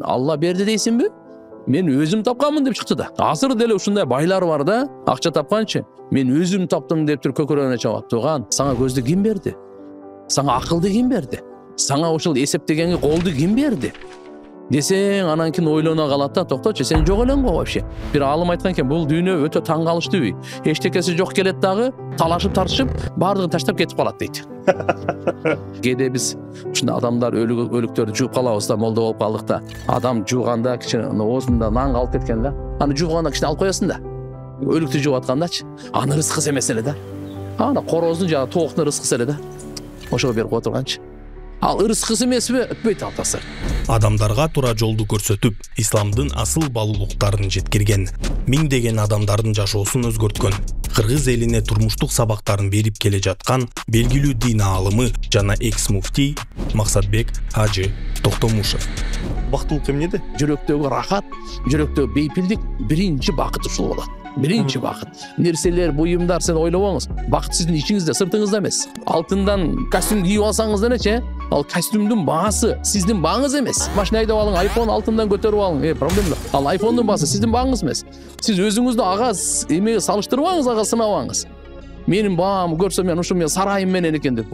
Алла берди дейсинби? Мен өзім тапқанмын деп шықты да. Азыр деле ушундай байлар бар да, акча тапканчы. Мен өзім таптым деп туруп көкөрөгүнө чабат. Туган, сага көздү ким берди? Сага акылды ким берди? Сага ушул эсептегенге колду ким берди? Десең, анан кийин ойлоно калат да, токточу, сен жок элең го вообще. Бир алым айткан экен, бул дүйнө өтө таң калыштуу үй. Эчтекеси жок келет дагы, талашып тартышып, бардыгын таштап кетип калат дейт. Кээде биз ушундай адамдар өлүктөрдү жууп калабыз да, молдо болуп калдык да. Адам жууганда кичине оозунда нан калып кеткен да. Аны жууганда кичине алып коесуң да. Өлүктү жууп аткандачы. Аны рызкысы эмес эле да. Ана короздун жана тооктун рызкысы эле да. Ошого берип кое турганчы. Ал ырыскысы эмеспи? Өтпөйт алтасы. Адамдарга туура жолду көрсөтүп, исламдын асыл баалуулуктарын жеткирген, миңдеген адамдардын жашоосун өзгөрткөн, кыргыз элине турмуштук сабактарын берип келе жаткан белгилүү дин аалымы жана экс-муфтий Максатбек Ажы Токтомушев. Бактылык эмнеде? Жүрөктөгү рахат, жүрөктөгү бейпилдик биринчи бакыт ушул болот. Биринчи бакыт. Нерселер, буюмдар сен ойлобоңуз. Бакыт сиздин ичиңизде, сыртыңызда эмес. Алтындан костюм кийип алсаңыз делечи, ал костюмдун баасы сиздин бааңыз эмес. Машина айдап алың, iPhone алтындан көтөрүп алың, проблема. Ал iPhone'дун баасы сиздин бааңыз эмес. Сиз өзүңүздү ага эмеге салыштырбаңыз, ага сынабаңыз. Менин баам көрсө мен ушу мен сарайым менен экен деп.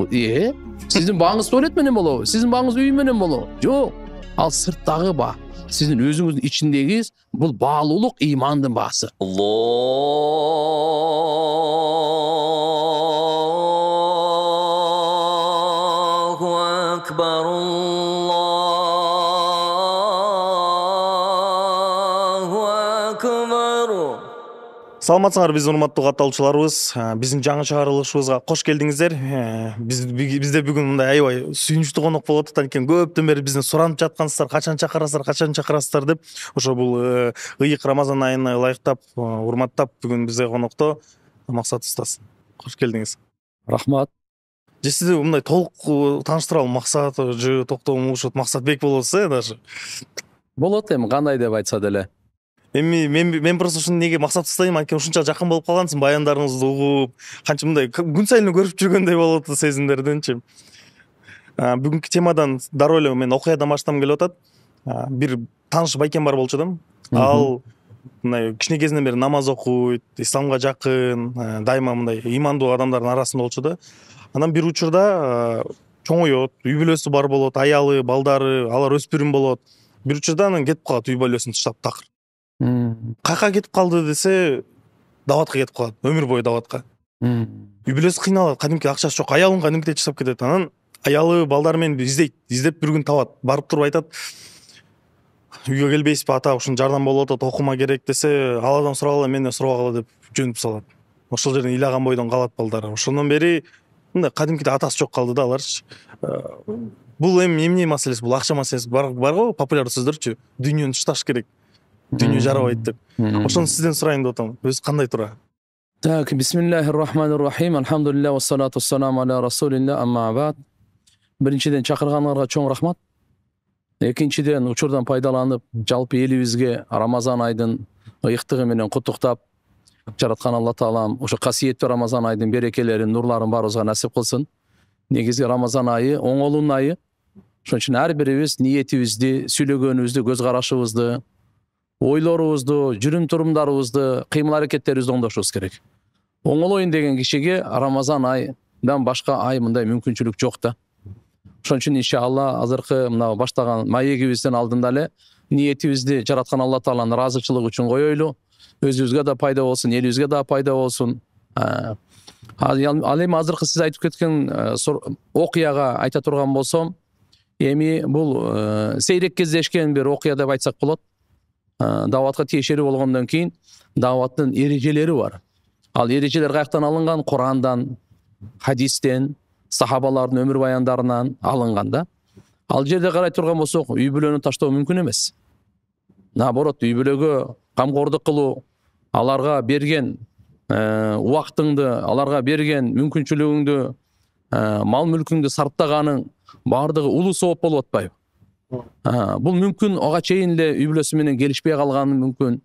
Сиздин бааңыз туалет менен болобу? Сиздин бааңыз үй менен болобу? Жок. Ал сырттагы баа. Сиздин өзүңүздүн ичиндеги бул баалуулук ыймандын баасы. Аллаху акбар, Аллаху акбар. Саламатсыңар биздин урматтуу катталуучуларыбыз. Биздин жаңы чыгарылышыбызга кош келдиңиздер. Бизде бүгүн мындай аябай сүйүнүчтүү конок болуп атат экен. Көптөн бери бизден суранып жаткансыздар, качан чакырасыздар деп. Ошо бул ыйык Рамазан айына ылайыктап, урматтап бүгүн бизде конокто Максат устаз. Кош келдиңиз. Рахмат. Сизди мындай толук тааныштыралы. Максат Ажы Токтомушев, Максатбек болосуз даже. Болот эми кандай деп айтса деле. Мен просто ушуну неге Максат устайм, анткени ушунча жакын болуп калгансың, баяндарыңызды угуп, канча мындай күн сайын көрүп жүргөндөй болуп атат сезимдерденчи. Бүгүнкү темадан дароо эле мен окуядан баштагым келип атат. Бир тааныш байкем бар болчу да. Ал мындай кичине кезинен бери намаз окуйт, исламга жакын, дайыма мындай ыймандуу адамдардын арасында болчу да. Анан бир учурда чоңойот, үй бүлөсү бар болот, аялы, балдары, алар өспүрүм болот. Бир учурда анан кетип калат, үй бүлөсүн таштап такыр. Кайка кетип калды десе, даватка кетип калат, өмүр бою даватка. Үй бүлөсү кыйналат, кадимки акчасы жок, аялын кадимкидей таштап кетет. Анан аялы балдары менен издеп бир күн табат, барып туруп айтат: "Үйгө келбейсизби ата, ушун жардам болуп атат, окума керек" десе, Алладан сурагыла, менден сурабагыла деп жөнүп салат. Ошол жерден ыйлаган бойдон калат балдары. Ошондон бери мындай кадимкидей атасы жок калды да аларчы. Бул эми эмне маселеси, бул акча маселеси бар го, популярдуу сөздөрчү. Дүйнөнү ташташ керек. Дүйнө жарабайт деп. Ошону сизден сурайын деп атам. Өзү кандай тура? Так, бисмиллахир-рахманир-рахим. Алхамдулилlah ва салату вассаламу аля расулилlah, амма бад. Биринчиден чакырганыңарга чоң рахмат. Экинчиден учурдан пайдаланып, жалпы элибизге Рамазан айдын ыйыктыгы менен куттуктап, жараткан Алла Таалам ошо касиеттүү Рамазан айдын берекелерин, нурларын баарыбызга насип кылсын. Негизи Рамазан айы оңолуун айы. Ошон үчүн ар бирибиз ниетибизди, сүйлөгөнүбүздү, көз карашыбызды, ойлорубузду, жүрүм турумдарыбызды, кыймыл аракеттерибизди оңдошубуз керек. Оңолоюн деген кишиге Рамазан айдан башка ай мындай мүмкүнчүлүк жок да. Ошон үчүн иншалла азыркы мына баштаган маегибиздин алдында эле ниетибизди жараткан Алла Тааланын ыраазычылыгы үчүн коелу. Өзүбүзгө да пайда болсун, элибизге да пайда болсун. Ал эми азыркы сиз айтып кеткен окуяга айта турган болсом, эми бул сейрек кездешкен бир окуя деп айтсак болот. Даватка тиешелүү болгондон кийин даваттын эрежелери бар. Ал эрежелер каяктан алынган? Курандан, хадистен, сахабалардын өмүр баяндарынан алынган да. Ал жерде карай турган болсок, үй бүлөнү таштоо мүмкүн эмес. Наоборот, үй бүлөгө камкордук кылуу, аларга берген убактыңды, аларга берген мүмкүнчүлүгүңдү, мал мүлкүңдү сарптаганың бардыгы улуу сооп болуп атпайбы? Бул мүмкүн ага чейин эле үй бүлөсү менен келишпей калганы мүмкүн.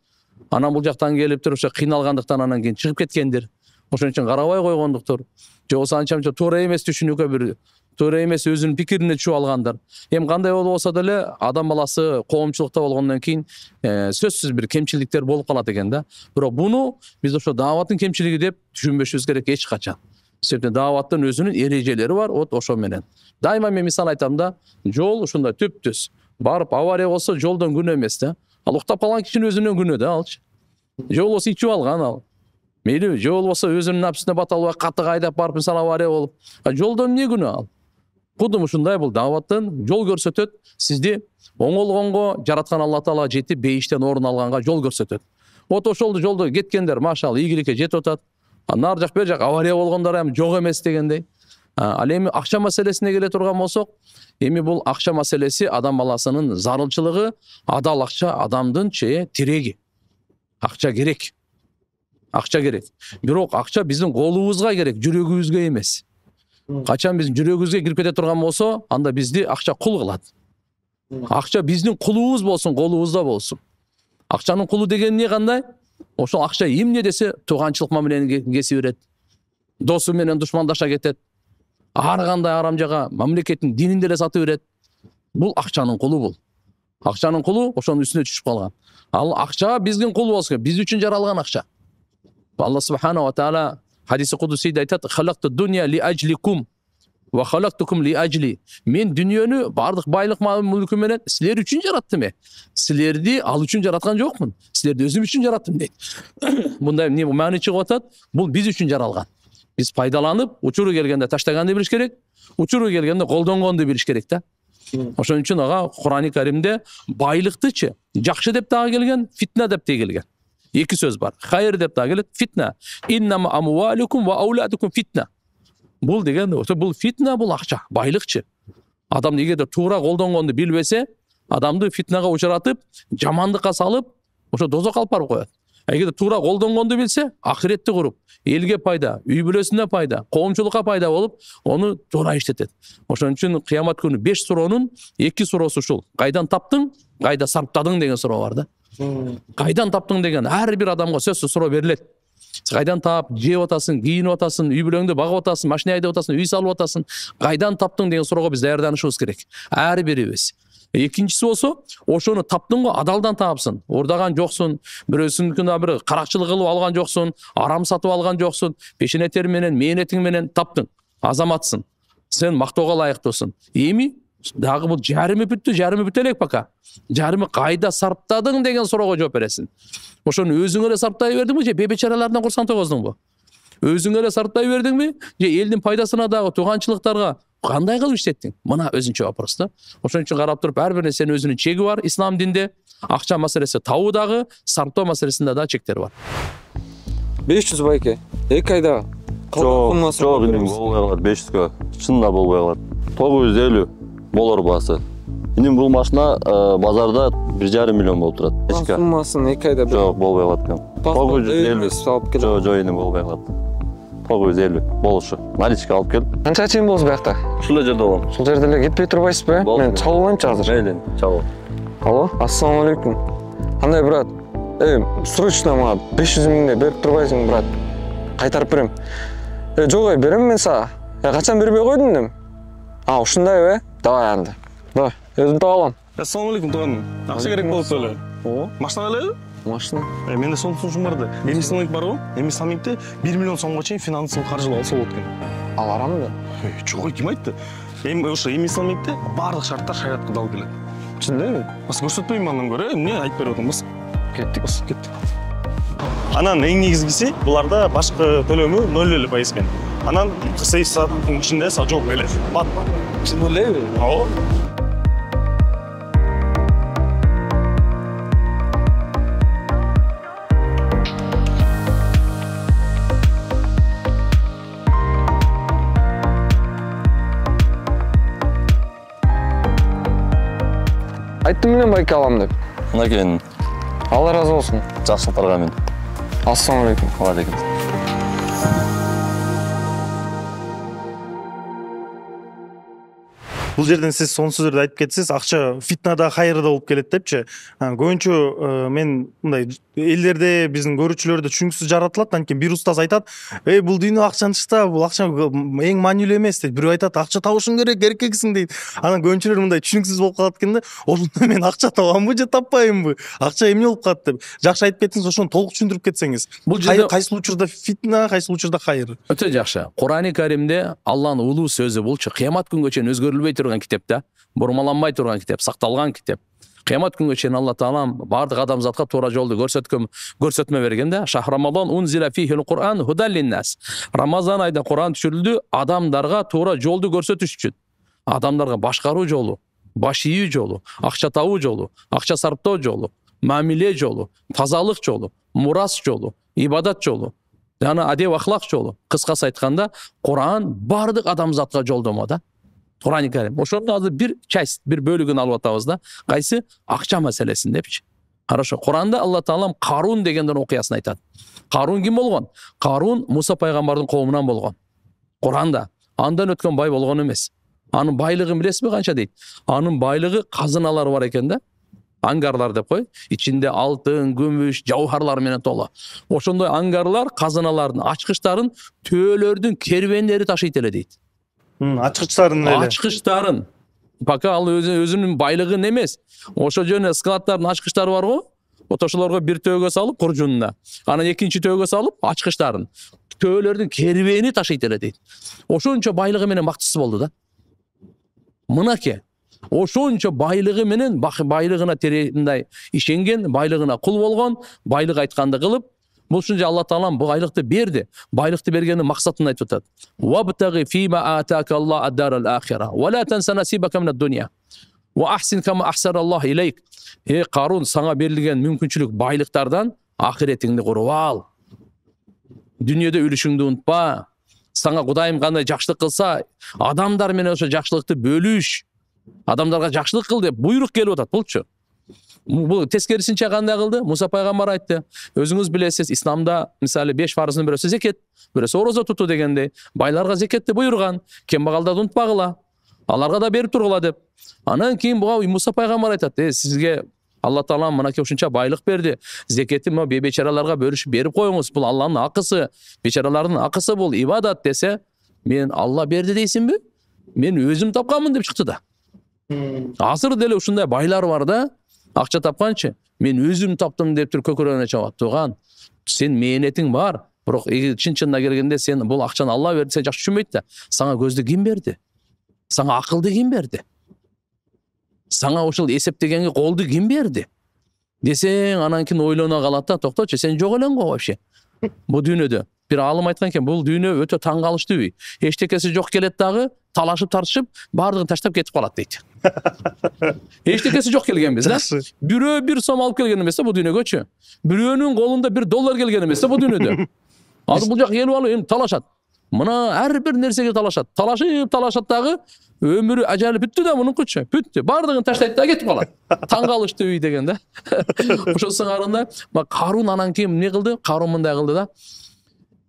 Анан бул жактан келип туруп кыйналгандыктан анан кийин чыгып кеткендир. Ошон үчүн карабай койгондуктур. Же болбосо анча туура эмес түшүнүүгө бир туура эмес өзүнүн пикирине түшүп алгандар. Эми кандай болсо деле адам баласы коомчулукта болгондон кийин сөзсүз бир кемчиликтер болуп калат экен да. Бирок буну биз ошо дааваттын кемчилиги деп түшүнбөшүбүз керек эч качан. Себептен дааваттын өзүнүн эрежелери бар, ошо менен. Дайыма мен мисал айтам да, жол ушундай түптүз. Барып авария болсо жолдон күнөө эмес да. Ал уктап калган кишинин өзүнөн күнөө да алчы. Же болбосо ичип алган ал. Мейли, же болбосо өзүнүн напсисине бата албай катты айдап барып мисалы авария болуп, жолдон эмне күнөө ал? Кудум ушундай бул дааваттын жол көрсөтөт, сизди оңолгонго жараткан Алла Таала жетип бейиштен орун алганга жол көрсөтөт. Вот ошол жолдо кеткендер машалла ийгиликке жетип атат. Нар жак бер жак авария болгондор эми жок эмес дегендей. Ал эми акча маселесине келе турган болсок, эми бул акча маселеси адам баласынын зарылчылыгы, адал акча адамдын тиреги. Акча керек. Акча керек. Бирок акча биздин колубузга керек, жүрөгүбүзгө эмес. Качан биздин жүрөгүбүзгө кирип кете турган болсо, анда бизди акча кул кылат. Акча биздин кулубуз болсун, колубузда болсун. Акчанын кулу деген эмне кандай? Ошол акча эмне десе, тууганчылык менен кесип берет. Досу менен душмандаша кетет. Ар кандай арам жага мамлекеттин динин деле сатып берет. Бул акчанын кулу бул. Акчанын кулу ошонун үстүнө түшүп калган. Ал акча биздин кул болсун, биз үчүн жаралган акча. Алла субхана ва таала хадиси кудусийде айтат: "Халакту дуnya li ajlikum wa khalaqtukum li ajli." Мен дүниөнү бардык байлык мүлкү менен силер үчүн жараттым. Силерди ал үчүн жараткан жокмун. Силерди өзүм үчүн жараттым дейт. Мындай эмне маани чыгып атат? Бул биз үчүн жаралган. Биз пайдаланып, учуру келгенде таштаганды билиш керек, учуру келгенде колдонгонду билиш керек да. Ошон үчүн ага Кур'ани Каримде байлыктычы жакшы деп дагы келген, фитна деп те келген. Эки сөз бар. Хайыр деп дагы келет, фитна. Иннама амвалукум ва ауладукум фитна. Бул деген, бул фитна, бул акча, байлыкчы. Адам эгерде туура колдонгонду билбесе, адамды фитнага учуратып, жамандыкка салып, ошо дозокко алып барып коет. Эгерде туура колдонгонду билсе, ахиретти куруп, элге пайда, үй бүлөсүнө пайда, коомчулукка пайда болуп, ону туура иштетет. Ошон үчүн кыямат күнү 5 суроонун 2 суроосу ушул. Кайдан таптың, кайда сарптадың деген суроо бар да. Кайдан таптың деген ар бир адамга сөзсүз суроо берилет. Кайдан таап, жеп атасың, кийинип атасың, үй бүлөңдү багып атасың, машина айдап атасың, үй салып атасың. Кайдан таптың деген суроого биз даярданышыбыз керек. Ар бирибиз. Экинчиси болсо, ошону таптың го адалдан таапсың. Урдаган жоксуң, бирөөсүнүкүнө бир каракчылык кылып алган жоксуң, арам сатып алган жоксуң, пешене тери менен, мээнетиң менен таптың. Азаматсың. Сен мактоого ылайыктуусуң. Эми дагы бул жарымы бүтө элек пока. Жарымы кайда сарптадың деген суроого жооп бересиң. Ошону өзүңө эле сарптай бердиңби же бебечаралардан курсан тогоздуңбу? Өзүңө эле сарптай бердиңби же элдин пайдасына дагы тууганчылыктарга кандай кылып иштеттиң? Мына өзүнчө вопрос да. Ошон үчүн карап туруп ар бир нерсенин өзүнүн чеги бар ислам динде. Акча маселеси табуу дагы, сарптоо маселесинде да чектер бар. 500 байке. 2 айда. Жок, иним болбой калат 500гө. Чынында болбой калат. 950 болор баасы. Иним бул машина базарда 1,5 миллион болуп турат. Эчке. Суммасын 2 айда. Жок, болбой калат экен. 950 Жок, иним болбой калат. 950 болушу. Наличка алып кел. Канча чейин болсу буякта? Ушул жерде болом. Ушул жерде эле кетпей турбайсызбы? Мен чалып алайынчы азыр. Мейлин, чалып. Алло, ассаламу алейкум. Кандай брат? Срочно мага 500 миңди берип турбайсың, брат? Кайтарып берем. Жок, берем мен сага. Качан бербей койдуң дем? Ушундайбы? Давай анда. Давай, өзүм таап алам. Ассаламу алейкум тууганым. Акча керек болуп эле. Машина алайлы? Машина. Менде сонун сунушум бар да. Эмисламик бар го? Эмисламикте 1 миллион сомго чейин финансылык каржылап алса болот экен. Ал арамбы? Жок, ким айтты? Ошо эмисламикте бардык шарттар шариатка дал келет. Чындайбы? Бас көрсөтпөйм андан көрө, эмне айтып берип атам бас. Кеттик. Кеттик. Анан эң негизгиси буларда башкы төлөмү 0% экен. Анан 48 сааттын ичинде жооп берет. Бат. Чын элеби? Ооба. Айттым менен байке алам деп. Мынакей. Алла разы болсун. Жакшылыктарга мен. Ассаламу алейкум. Алейкум. Бул жерден сиз сонун сөздөрдү айтып кетсиз, акча фитнада хайырда болуп келет депчи. Көбүнчө мен мындай элдерде биздин көрүүчүлөрдө түшүнүксүз жаратылат. Анткени бир устаз айтат, бул дүйнө акчаны ишта, бул акча эң маанилүү эмес дейт. Бирөө айтат, акча табышың керек, эркексиң дейт. Анан көбүнчүлөр мындай түшүнүксүз болуп калат экен да. Ошондо мен акча табамбы же таппаймынбы? Акча эмне болуп калат деп. Жакшы айтып кеттиңиз, ошону толук түшүндүрүп кетсеңиз. Бул жерде Кайсыл учурда фитна, кайсыл учурда хайыр? өтө жакшы. Кур'ани Каримде Алланын улуу сөзү булчу кыямат күнгө чейин өзгөрүлбөй турган китеп да. Бурмаланбай турган китеп, сакталган китеп. Кыямат күнгө чейин Алла Таалам бардык адамзатка туура жолду көрсөтмө берген да. Шахрамадан унзила фихил Кур'ан худан линнас. Рамазан айда Кур'ан түшүрүлдү адамдарга туура жолду көрсөтүш үчүн. Адамдарга башкаруу жолу, баш ийүү жолу, акча табуу жолу, акча сарптоо жолу, мамиле жолу, тазалык жолу, мурас жолу, ибадат жолу, жана адеп ахлак жолу. Кыскасы айтканда, Кур'ан бардык адамзатка жолдомо да. Кур'ани Карим. Ошондо азыр бир часть, бир бөлүгүн алып атабыз да. Кайсы? Акча маселесин депчи. Хорошо. Кур'анда Алла Таалам Карун дегендер окуясын айтат. Карун ким болгон? Карун Муса пайгамбардын коомунан болгон. Кур'анда андан өткөн бай болгон эмес. Анын байлыгын билесизби канча дейт? Анын байлыгы казыналар бар экен да. Ангарлар деп кой. Ичинде алтын, күмүш, жауһарлар менен толо. Ошондой ангарлар казыналардын ачкычтарын төөлөрдүн кервендери ташыйт эле дейт. Ачкычтарын эле. Ачкычтарын. Пока ал өзүнүн байлыгын эмес. Ошо жөнү складдардын ачкычтары бар го. Ошолорго бир төөгө салып куржунуна. Анан экинчи төөгө салып ачкычтарын. Төөлөрдүн кервени ташыйт эле дейт. Ошончо байлыгы менен бактысыз болду да. Мынаке. Ошончо байлыгы менен байлыгына мындай ишенген, байлыгына кул болгон, байлык айтканды кылып, бул үчүн Алла Таалам бул байлыкты берди. Байлыкты бергенин максатын айтып атат. Вабтагы фима атака Аллах ад-дарал ахира, ва ла танса насибака мин ад-дунья. Ва ахсин кама ахсара Аллах илейк. Карун, сага берилген мүмкүнчүлүк байлыктардан ахиретиңди куруп ал. Дүйнөдө үлүшүңдү унутпа. Сага Кудайым кандай жакшылык кылса, адамдар менен ошо жакшылыкты бөлүш. Адамдарга жакшылык кыл деп буйрук келип атат булчу. Бул тескерисинче кандай кылды? Муса пайгамбар айтты. Өзүңүз билесиз, исламда мисалы 5 фарыздын бирөөсү зекет, бирөөсү орозо тутуу дегенде, байларга зекетти буйруган, кембагалдарды унутпагыла, аларга да берип тургула деп. Анан кийин буга Муса пайгамбар айтат: сизге Алла Таалам мынакей ушунча байлык берди. Зекетти бечараларга бөлүшүп берип коюңуз. Бул Алланын акысы, бечаралардын акысы бул ибадат десе, мен Алла берди дейсиңби? Мен өзүм тапканмын деп чыкты да. Азыр деле ушундай байлар бар да, акча тапканчы, мен өзүм таптым деп туруп көкөрөгүнө чабат. Туган, сен мээнетиң бар, бирок чын-чынына келгенде сен бул акчаны Алла берди, сен жакшы түшүнбөйт да. Сага көздү ким берди? Сага акылды ким берди? Сага ушул эсептегенге колду ким берди? Десең, анан кийин ойлоно калат да, токточу, сен жок элең го вообще. Бул дүйнөдө бир алым айткан экен, бул дүйнө өтө таң калыштуу үй. Эчтекеси жок келет дагы, талашып тартышып, бардыгын таштап кетип калат дейт. Эчтекеси жок келгенбиз да. Бирөө 1 сом алып келген эмес да бул дүйнөгөчү. Бирөөнүн колунда 1 доллар келген эмес да бул дүйнөдө. Азыр бул жак келип алып эми талашат. Мына ар бир нерсеге талашат. Талашат дагы өмүрү ажалы бүттү да мунукучу. Бүттү. Бардыгын таштайт да кетип калат. Таң калыштуу үй деген да. Ошосун арында Карун анан кийин эмне кылды? Карун мындай кылды да.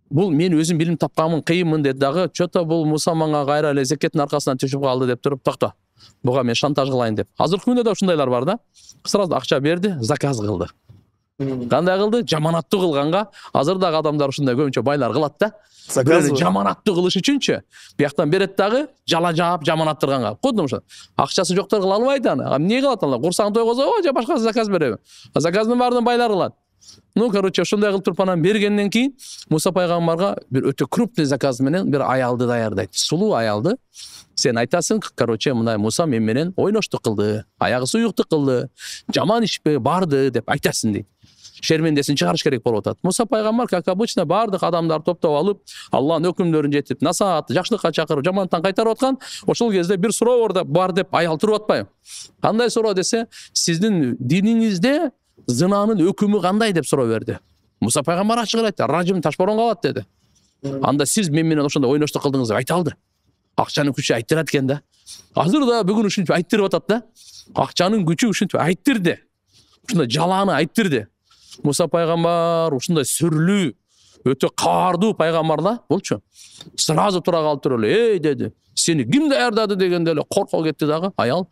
Бул мен өзүм билим тапканмын, кыйынмын деди дагы. Чото бул Муса мага кайра эле зекеттин аркасынан түшүп калды деп туруп, токто. Буга мен шантаж кылайын деп. Азыркы күндө да ушундайлар бар да. Сразу акча берди, заказ кылды. Кандай кылды? Жаманаттуу кылганга, азыр дагы адамдар ушундай көбүнчө байлар кылат да. Заказ жаманаттуу кылыш үчүнчү. Бияктан берет дагы жала жаап жаманаттырганга. Кодум ошо. Акчасы жоктор кыла албайт аны. Эмне кылат алар? Курсаң тойгозобу же башка заказ береби? Заказдын баардыгын байлар кылат. Короче, ошондой кылып туруп анан бергенден кийин Муса пайгамбарга бир өтө крупный заказ менен бир аялды даярдайт. Сулуу аялды. Сен айтасың, короче, мындай Муса мен менен ойноштук кылды, аягы суюктук кылды, жаман ишпе барды деп айтасың дейт. Шермендесин чыгарыш керек болуп атат. Муса пайгамбар, как обычно, бардык адамдарды топтоп алып, Алланын өкүмдөрүн жетип, насаат, жакшылыкка чакырып, жамандыктан кайтарып аткан. Ошол кезде бир суроо бар деп аял туруп атпайбы? Кандай суроо десе, сиздин диниңизде зынанын өкүмү кандай деп суроо берди. Муса пайгамбар ачык айтты, ражим ташборон калат деди. Анда сиз мен менен ошондой ойноштук кылдыңыз деп айта алды. Акчанын күчү айттырат экен да. Азыр да бүгүн ушинтип айттырып атат да. Акчанын күчү ушинтип айттырды. Ушундай жалааны айттырды. Муса пайгамбар ушундай сүрлүү, өтө каардуу пайгамбар да болчу. Сразу тура калып туруп эле, деди. Сени ким даярдады дегенде эле коркуп кетти дагы. Аял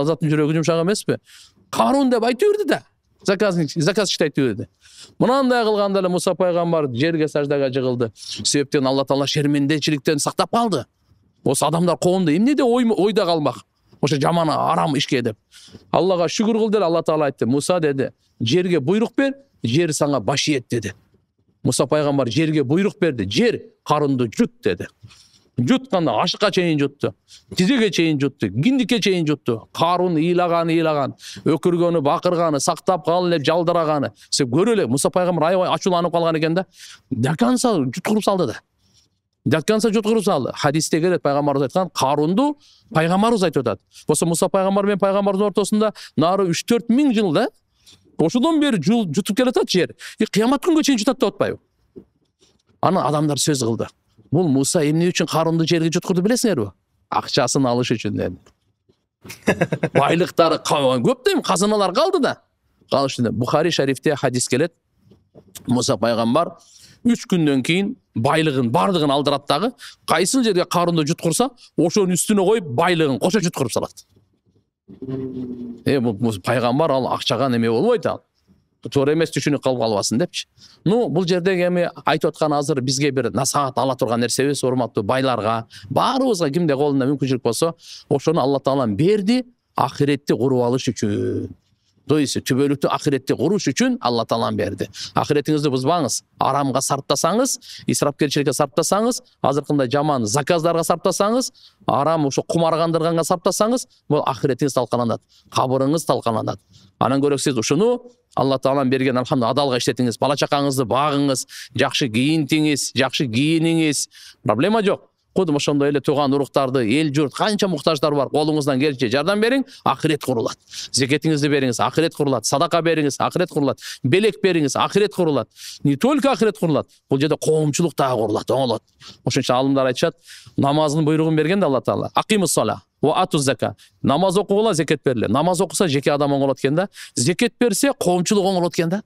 заттын жүрөгү жумшак эмеспи? Карун деп айтып берди да. заказ иштейт деди. Мынандай кылганда эле Муса пайгамбар жерге саждага жыгылды. Себептен Алла Таала шермендечиликтен сактап калды. Осы адамдар коомдо эмнеде ойда калмак. Ошо жаман арам ишке деп. Аллага шүгүр кыл деп Алла Таала айтты. Муса деди, жерге буйрук бер, жер сага баш ийет деди. Муса пайгамбар жерге буйрук берди. Жер карынды жут деди. Jutkanda aşıkka çeyin juttu. Tizege çeyin juttu. Gindike çeyin juttu. Karun iylagаны, ökürgönü, bakırgаны, saktap kalın hep jaldıragаны. Sen görele Musa Peygamber aябай açulanıp kalgan eken da. Dakansa jutkurup saldı da. Dakansa jutkurup saldı. Hadiste gelet Peygamberimiz aytkan Karundu Peygamberimiz aytып atат. Bolsa Musa Peygamber men Peygamberimiz ortasında nары 3-4 ming жылda oşudan beri jutup keletат jer. Kıyamat günge çeyin jutat da atpayбы. Ana adamlar söz kıldı. Бул Муса эмне үчүн Карунду жерге jutkурду билесиңерби? Акчасын алыш үчүн деди. Байлыктары көп дейм, казыналар калды да. Калыш үчүн. Бухари шарифте хадис келет. Муса пайгамбар 3 күндөн кийин байлыгын бардыгын алдырат дагы, кайсыл жерге Карунду jutkурса, ошонун үстүнө коюп байлыгын кошо jutkуруп салат. Бул пайгамбар ал акчага неме болбойт ал. Туура эмес түшүнүп калып албасын депчи. Бул жерде эми айтып аткан азыр бизге бир насаат ала турган нерсебиз, урматтуу байларга, баарыбызга кимде колунда мүмкүнчүлүк болсо, ошону Алла Таала берди ахиретти куруп алыш үчүн. То есть түбөлүктүү ахиретти куруш үчүн Алла Таала берди. Ахиретиңизди бузбаңыз, арамга сарптасаңыз, исрапкерчиликке сарптасаңыз, азыркындай жаман заказдарга сарптасаңыз, арам ошо кумаргандырганга сарптасаңыз, бул ахиретиңиз талкаланат, кабырыңыз талкаланат. Анан көрөк сиз ушуну Алла Таалам берген алхамдулилlah адалга иштетиңиз, бала чакаңызды багыңыз, жакшы кийинтиңиз, жакшы кийиниңиз, проблема жок. Кудум ошондой эле тууган уруктарды, эл журт канча муктаждар бар, колуңуздан келишинче жардам бериң, ахирет курулат. Зекетиңизди бериңиз, ахирет курулат. Садака бериңиз, ахирет курулат. Белек бериңиз, ахирет курулат. Не только ахирет курулат, бул жерде коомчулук дагы курулат, оңолот. Ошон үчүн алымдар айтышат, намаздын буйругун берген да Алла Таала. Акимус сала ва атуз зака. Намаз окугула, зекет берле. Намаз окуса жеке адам оңолот экен да, зекет берсе коомчулук оңолот экен да.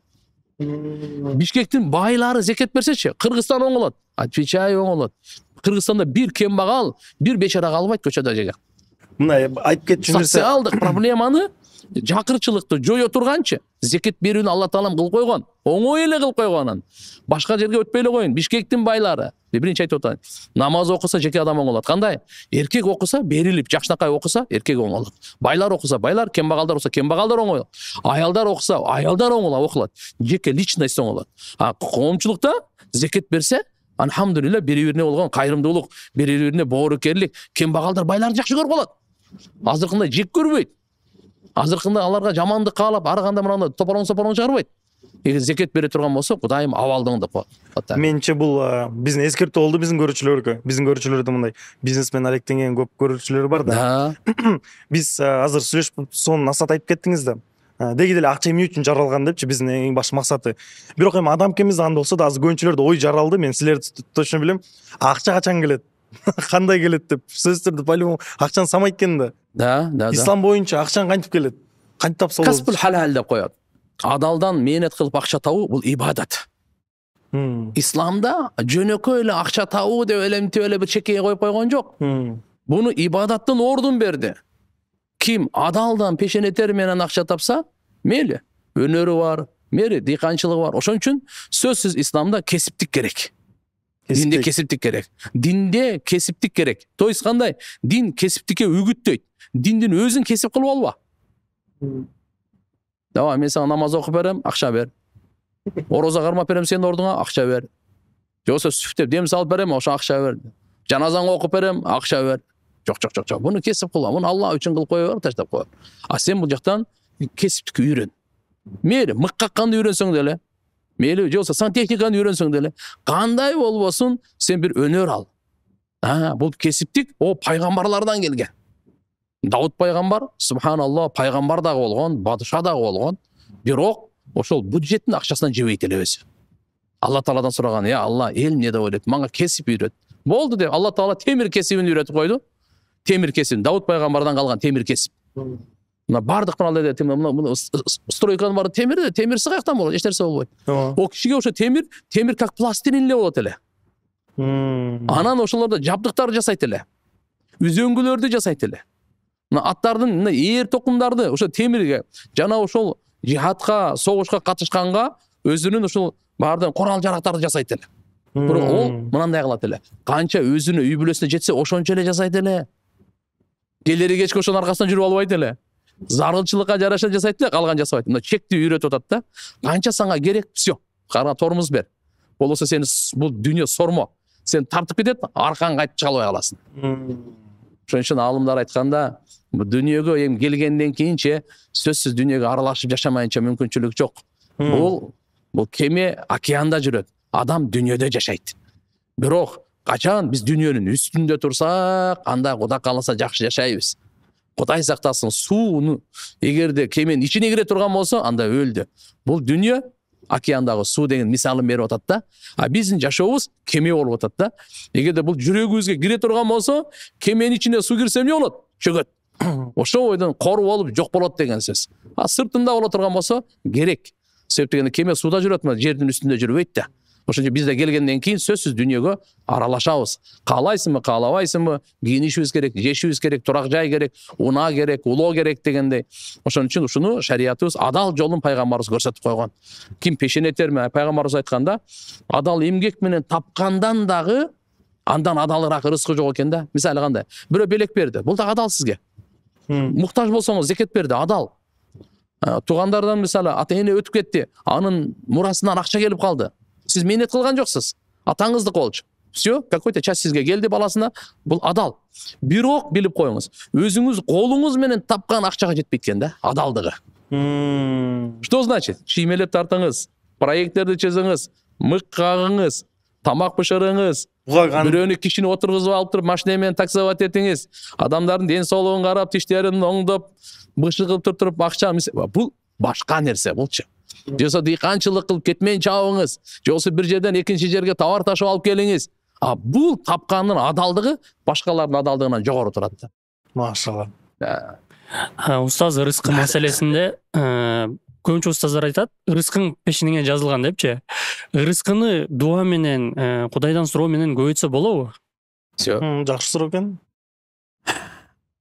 Бишкектин байлары зекет берсечи, Кыргызстан оңолот. Отвечаю оңолот. Кыргызстанда бир кембагал, бир бечара калбайт көчөдө жеге. Мына айтып кетчү нерсе. Социалдык проблеманы, жакырчылыкты жое турганчы, зекет берүүнү Алла Таалам кылып койгон. Оңой эле кылып койгон. Башка жерге өтпөй эле коюн. Бишкектин байлары. Биринчи айтып атат. Намаз окуса жеке адам оңолот. Кандай? Эркек окуса, берилип, жакшынакай окуса, эркек оңолот. Байлар окуса, байлар, кембагалдар окуса, кембагалдар оңолот. Аялдар окуса, аялдар окулат. Жеке личность оңолот. Коомчулукта зекет берсе, алхамдулилlah бири-бирине болгон кайрымдуулук, бири-бирине боорукерлик, кембагалдар байларды жакшы көрүп калат. Азыркында жек көрбөйт. Азыркында аларга жамандык каалап, арыганда мынандай топороң чыгарбайт. Эгер зекет бере турган болсо, Кудайым абалдың деп коет. Менче бул биздин эскертүү болду биздин көрүүчүлөргө. Биздин көрүүчүлөрдө мындай бизнесмен алектенген көп көрүүчүлөр бар да. Биз азыр сүйлөшүп сонун насаат айтып кеттиңиз да. Деги деле акча эмне үчүн жаралган депчи, биздин эң баш максаты. Бирок эми адам экенбиз анда болсо да азыр көбүнчүлөрдө ой жаралды. Мен силерди точно билем. Акча качан келет? Кандай келет деп. Сөздөрдү по-любому акчаны самайт экен да. Да. Ислам боюнча акчаны кантип келет? Кантип тапса болот? Касбул халал деп коет. Адалдан мээнет кылып акча табуу бул ибадат. Исламда жөнөкөй эле акча табуу деп элемтип эле бир чекеге коюп койгон жок. Буну ибадаттын ордун берди. Ким адалдан пешенетер менен акча тапса, мейли. Өнөрү бар, мейли, дыйканчылыгы бар. Ошон үчүн сөзсүз исламда кесиптик керек. Динде кесиптик керек. Динде кесиптик керек. То есть кандай? Дин кесиптикке үгүттөйт. Диндин өзүн кесип кылып алба. Давай, мен сага намаз окуп берем, акча бер. Ороза кармап берем сенин ордуңа, акча бер. Жоксо сүфтеп дем салып берем, ошо акча бер. Жаназаңа окуп берем, акча бер. Жок. Буну кесип кылма. Буну Алла үчүн кылып коюп, таштап кой. Сен бул жактан кесиптикке үйрөн. Мейли, мык какканды үйрөнсөң деле. Мейли, жоксо сантехниканы үйрөнсөң деле. Кандай болбосун, сен бир өнөр ал. Бул кесиптик о пайгамбарлардан келген. Дауд пайгамбар, субханаллах, пайгамбар дагы болгон, бадыша дагы болгон. Бирок ошол бюджеттин акчасынан жебейт эле өзү. Алла Тааладан сураган, я Алла, эл эмне деп ойлойт? Мага кесип үйрөт. Болду деп Алла Таала темир кесибин үйрөтүп койду. Темир кесибин, Дауд пайгамбардан калган темир кесип. Мына бардык мына стройканын баары темир, темирсиз каяктан болот, эч нерсе болбойт. О кишиге ошо темир как пластилин эле болот эле. Анан ошолордо жабдыктар жасайт эле. Үзөңгүлөрдү жасайт эле. Мына аттардын ээр токумдарды ошо темирге жана ошол жихадка, согушка катышканга өзүнүн ушул баардан курал жарактарды жасайт эле. Бирок ол мынандай кылат эле. Канча өзүнүн үй бүлөсүнө жетсе, ошончо эле жасайт эле. Келери кечке ошонун аркасынан жүрүп албайт эле. Зарылчылыкка жараша жасайт эле, калган жасабайт. Мына чекти үйрөтүп атат да. Канча сага керек, все. Кара тормуз бер. Болбосо сени бул дүйнө сормо. Сен тартып кетет, аркаң кайтып чыга албай каласың. Ошон үчүн аалымдар айтканда, бул дүйнөгө эми келгенден кийинче сөзсүз дүйнөгө аралашып жашамайынча мүмкүнчүлүк жок. Бул кеме океанда жүрөт, адам дүйнөдө жашайт. Бирок качан биз дүйнөнүн үстүндө турсак, анда Кудай кааласа жакшы жашайбыз. Кудай сактасын, сууну эгерде кеменин ичине кире турган болсо, анда өлдү. Бул дүйнө океандагы суу деген мисалын берип атат да. А биздин жашообуз кеме болуп атат да. Эгерде бул жүрөгүбүзгө кире турган болсо, кеменин ичине суу кирсе эмне болот? Чөгөт. Ошол бойдон кору болуп жок болот деген сөз. А сыртында боло турган болсо, керек. Себеп дегенде кеме сууда жүрөт, жердин үстүндө жүрбөйт да. Ошон үчүн бизде келгенден кийин сөзсүз дүйнөгө аралашабыз. Каалайсыңбы, каалабайсыңбы, кийинишибиз керек, жешибиз керек, турак жай керек, унаа керек, улоо керек дегендей. Ошон үчүн ушуну шариятыбыз адал жолун пайгамбарыбыз көрсөтүп койгон. Ким пешенетерме? Пайгамбарыбыз айтканда, адал эмгек менен тапкандан дагы андан адалыраак ырыскы жок экен да. Мисалы кандай? Бирөө белек берди. Бул да адал сизге. Муктаж болсоңуз зекет берди, адал. Туугандардан мисалы ата эне өтүп кетти, анын мурасынан акча келип калды. Сиз мээнет кылган жоксуз. Атаңыздыкы болчу. Все, какой-то часть сизге келди баласына, бул адал. Бирок билип коюңуз, өзүңүз колуңуз менен тапкан акчага жетпейт экен да, адалдыгы. Что значит? Чиймелеп тартыңыз, проекттерди чызыңыз, мык кагыңыз, тамак бышырыңыз, бирөөнү кишини отургузуп алып туруп машина менен таксовать этиңиз, адамдардын ден соолугун карап, тиштерин оңдоп, бышыгып туруп акча, бул башка нерсе болчу. Жосо дыйканчылык кылып кетмен чабыңыз, жосо бир жерден экинчи жерге товар ташып алып келиңиз. А бул тапкандын адалдыгы башкалардын адалдыгынан жогору турат да. Машалла. Устаз, ырыскы маселесинде көбүнчө устаздар айтат, ырыскың пешиниңе жазылган депчи. Ырыскыны дуа менен, Кудайдан суроо менен көбөйтсө болобу? Все. Жакшы суроо экен.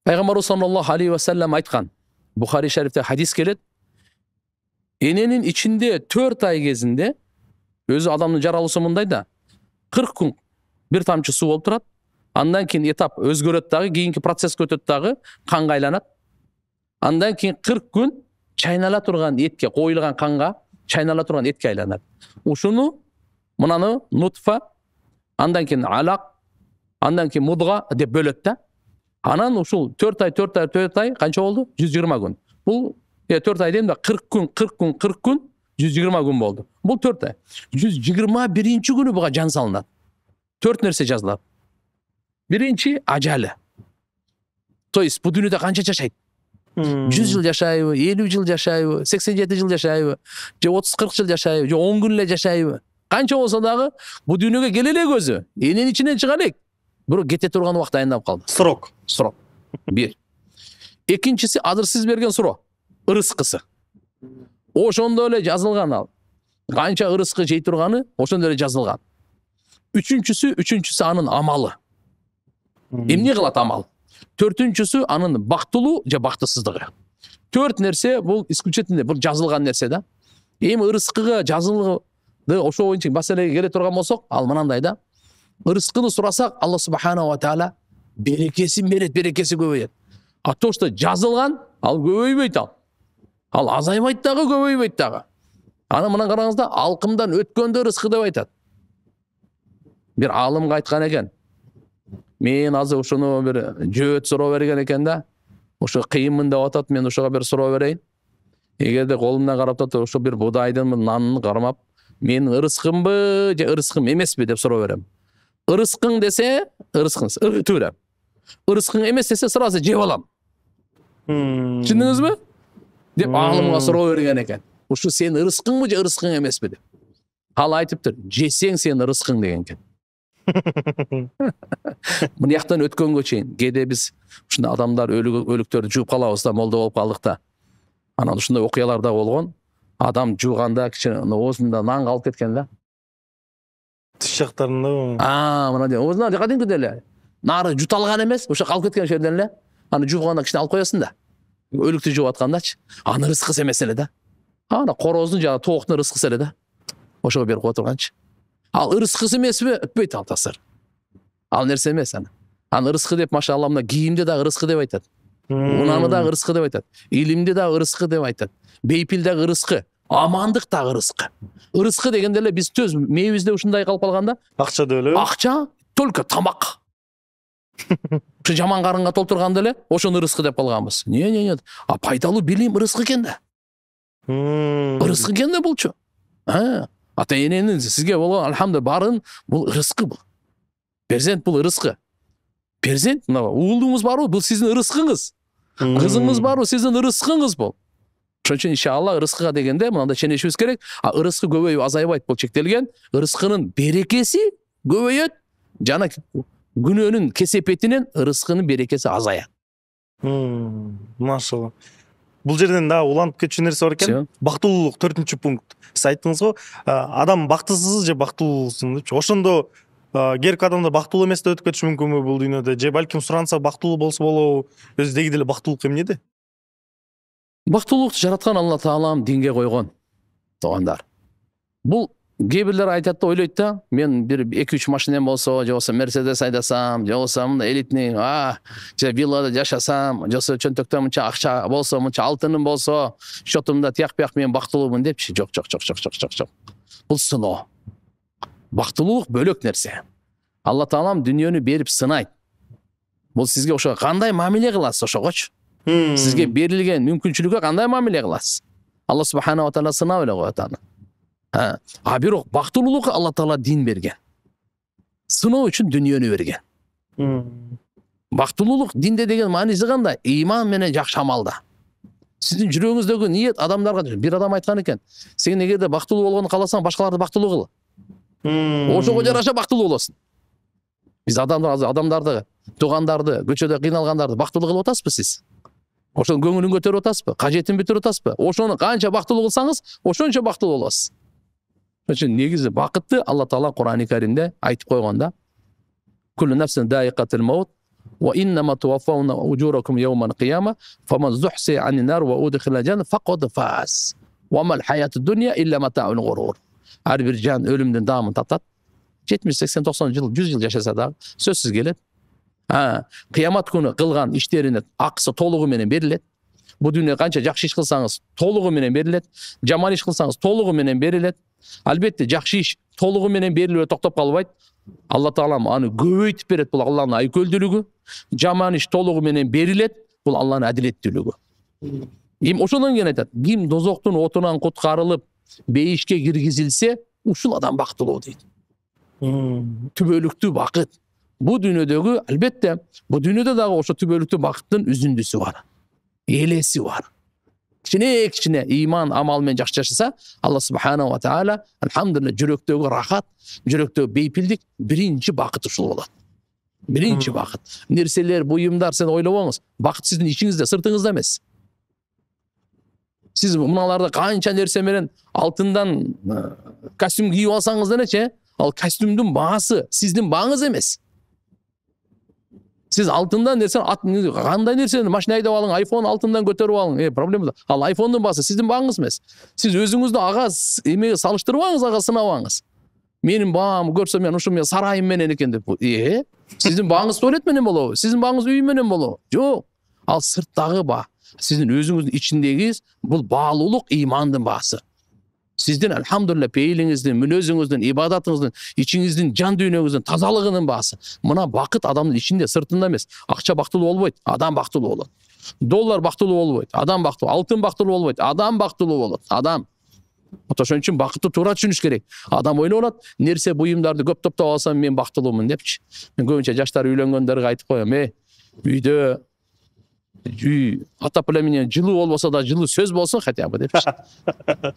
Пайгамбарыбыз саллаллаху алейхи ва саллям айткан. Бухари шарифте хадис келет. Эненин ичинде 4 ай кезинде өзү адамдын жаралуусу мындай да, 40 күн бир тамчы суу болуп турат. Андан кийин этап өзгөрөт дагы, кийинки процесске өтөт дагы, канга айланат. Андан кийин 40 күн чайнала турган этке, коюлган канга чайнала турган этке айланат. Ушуну мынаны нутфа, андан кийин алак, андан кийин мудга деп бөлөт да. Анан ушул 4 ай канча болду? 120 күн. Бул 4 ай дейм да 40 күн, 120 күн болду. Бул 4 ай. 121-чи күнү буга жан салынат. 4 нерсе жазылат. Биринчи ажалы. То есть бул дүйнөдө канча жашайт? 100 жыл жашайбы, 50 жыл жашайбы, 87 жыл жашайбы, же 30-40 жыл жашайбы, же 10 күн эле жашайбы? Канча болсо дагы бул дүйнөгө келе элек өзү. Эненин ичинен чыга элек. Бирок кете турган убакыт аяндап калды. Срок. Бир. Экинчиси азыр сиз берген суроо. Ырыскысы. Ошондо эле жазылган ал. Канча ырыскы жей турганы ошондо эле жазылган. Үчүнчүсү анын амалы. Эмне кылат амал? Төртүнчүсү анын бактылуу же бактысыздыгы. 4 нерсе бул исключительно бул жазылган нерсе да. Эми ырыскыга жазылды ошо боюнча маселеге келе турган болсок, ал мынандай да. Ырыскыны сурасак, Алла субханаху ва таала берекесин берет, берекеси көбөйөт. А то, что жазылган, ал көбөйбөйт ал. Ал азайбайт дагы, көбөйбөйт дагы. Аны мына караңызда, алкымдан өткөндө ырыскы деп айтат. Бир аалымга айткан экен. Мен азыр ушуну бир жөөт суроо берген экен да. Ошо кыйынмын деп атат, мен ошого бир суроо берейин. Эгерде колумдан карап турат, ошо бир будайдын нанын кармап, мен ырыскымбы же ырыскым эмеспи деп суроо берем. Ырыскың десе, ырыскыңыз, ыргытып берем. Ырыскың эмес десе, сразу жеп алам. Түшүндүңүзбү? Деп аалымга суроо берген экен. Ушу сен ырыскыңбы же ырыскың эмеспи деп. Ал айтыптыр, жесең сен ырыскың деген экен. Мына жактан өткөнгө чейин кээде биз ушундай адамдар өлүктөрдү жууп калабыз да, молдо болуп калдык да. Анан ушундай окуялар да болгон. Адам жууганда кичине оозунда нан калып кеткен да. Тиш жактарында. Мына оозуна кадимкидей эле. Нары жуталган эмес, ошо калып кеткен жерден эле. Аны жууганда кичине алып коесуң да. Өлүктү жууп аткандачы. Аны ырыскысы эмес эле да. ана короздун жана тооктун ырыскысы эле да. Ошого берип кое турганчы. Ал ырыскысы эмеспи? Өтпөйт ал тасыр. Ал нерсе эмес аны. Аны ырыскы деп машалла мына кийимди дагы ырыскы деп айтат. Унаны дагы ырыскы деп айтат. Илимди дагы ырыскы деп айтат. Бейпил дагы ырыскы. Амандык дагы ырыскы. Ырыскы дегенде эле биз төз мээбизде ушундай калып калганда, Акча да эле. акча только тамак. Ушу жаман карынга толтурганда эле ошону ырыскы деп калганбыз. Не. А пайдалуу билим ырыскы экен да. Ырыскы экен да булчу. Ата эненин сизге болгон алхамдулилlah барын бул ырыскы бул. Перзент бул ырыскы. Перзент мына уулуңуз барбы? Бул сиздин ырыскыңыз. Кызыңыз барбы? Сиздин ырыскыңыз бул. Ошон үчүн иншалла ырыскыга дегенде мындай ченешибиз керек. Ырыскы көбөйүп азайбайт, бул чектелген. Ырыскынын берекеси көбөйөт, жана күнөөнүн кесепетинен ырыскынын берекеси азаят. Машалла. Бул жерден да уланып кетчү нерсе бар экен. Бактылуулук 4-пункт. Сиз айттыңыз го, адам бактысыз же бактылуусун депчи. Ошондо керк адамдар бактылуу эмес да өтүп кетиши мүмкүнбү бул дүйнөдө? Же балким суранса бактылуу болсо болобу? Өзүдөгү деле бактылуулук эмнеде? Бактылуулукту жараткан Алла Таалам динге койгон. Туугандар. Бул кээ айтат да, ойлойт да, мен бир 2-3 машинем болсо, же болсо Мерседес айдасам, же болсо мындай элитный, же виллада жашасам, же болсо чөнтөктө мынча акча болсо, мынча алтыным болсо, счетумда тияк-бияк мен бактылуумун депчи. Жок. Бул сыноо. Бактылуулук бөлөк нерсе. Алла Таалам дүйнөнү берип сынайт. Бул сизге ошо кандай мамиле кыласыз ошогочу. Сизге берилген мүмкүнчүлүккө кандай мамиле кыласыз? Алла субханала таала сынап эле коет аны. А бирок бактылуулукка Алла Таала дин берген. Сыноо үчүн дүйнөнү берген. Бактылуулук динде деген мааниси кандай? Ыйман менен жакшы амалда. Сиздин жүрөгүңүздөгү ниет адамдарга, бир адам айткан экен, сен эгерде бактылуу болгонду кааласаң, башкаларды бактылуу кыл. Ошого жараша бактылуу болосуң. Биз адамдарды, туугандарды, көчөдө кыйналгандарды бактылуу кылып атасызбы сиз? Ошонун көңүлүн көтөрүп атасызбы? Кажетин бүтүрүп атасызбы? Ошону канча бактылуу кылсаңыз, ошончо бактылуу болосуз. Ошон үчүн негизи бакытты Алла Таала Кур'ан-ы Каримде айтып койгонда: "Куллу нафсин даиқатул маут ва иннама туваффауна уджуракум яумал қияма, фаман зухси анин нар ва удхила жанна фақад фаз. Ва мал хаятуд дунья илля матаун гурур." Ар бир жан өлүмдүн даамын татат. 70, 80, 90 жыл, 100 жыл жашаса дагы сөзсүз келет. Кыямат күнү кылган иштерине акысы толугу менен берилет. Бу дүйнөдө канча жакшы иш кылсаңыз, толугу менен берилет. Жаман иш кылсаңыз, толугу менен берилет. Албетте жакшы иш толугу менен берилип токтоп калбайт. Алла Таалам аны көбөйтүп берет. Бул Алланын айкөлдүүлүгү. Жаман иш толугу менен берилет. Бул Алланын адилеттүүлүгү. Ошондон кийин айтат: ким дозоктун отунан куткарылып, бейишке киргизилсе, ушул адам бактылуу дейт. Түбөлүктүү бакыт. Бу дүйнөдөгү, албетте, бу дүйнөдө дагы ошо түбөлүктүү бакыттын үзүндүсү бар. Элеси бар. Кичине ыйман амал менен жакшы жашаса, Алла субханала ва таала алхамдулилlah жүрөктөгү рахат, жүрөктөгү бейпилдик биринчи бакыт ушул болот. Биринчи бакыт. Нерселер, буюмдар сен ойлобоңуз, бакыт сиздин ичиңизде, сыртыңызда эмес. Сиз мыналарды канча нерсе менен алтындан костюм кийип алсаңыз делечи, ал костюмдун баасы сиздин бааңыз эмес. Сиз алтындан нерсени, кандай нерсени машина айдап алың, айфон алтындан көтөрүп алың, проблема да. Ал айфондун баасы сиздин бааңыз эмес. Сиз өзүңүздү ага эмеге салыштырбаңыз, ага сынабаңыз. Менин баам көрсө мен ушу мен сарайым менен экен деп. Сиздин бааңыз туалет менен болобу? Сиздин бааңыз үй менен болобу? Жок. Ал сырттагы баа. Сиздин өзүңүздүн ичиндеги бул баалуулук ыймандын баасы. Сиздин алхамдулилlah пейлиңиздин, мүнөзүңүздүн, ибадатыңыздын, ичиңиздин, жан дүйнөгүздүн тазалыгынын баасы. Мына бакыт адамдын ичинде, сыртында эмес. Акча бактылуу болбойт, адам бактылуу болот. Доллар бактылуу болбойт, адам бактылуу, алтын бактылуу болбойт, адам бактылуу болот. Адам. Ошон үчүн бакытты туура түшүнүш керек. Адам ойлоп алат, нерсе буюмдарды көп топтоп алсам мен бактылуумун депчи. Мен көбүнчө жаштар үйлөнгөндөргө айтып коем: үйдө отопление менен жылуу болбосо да жылуу сөз болсун хотя бы депчи.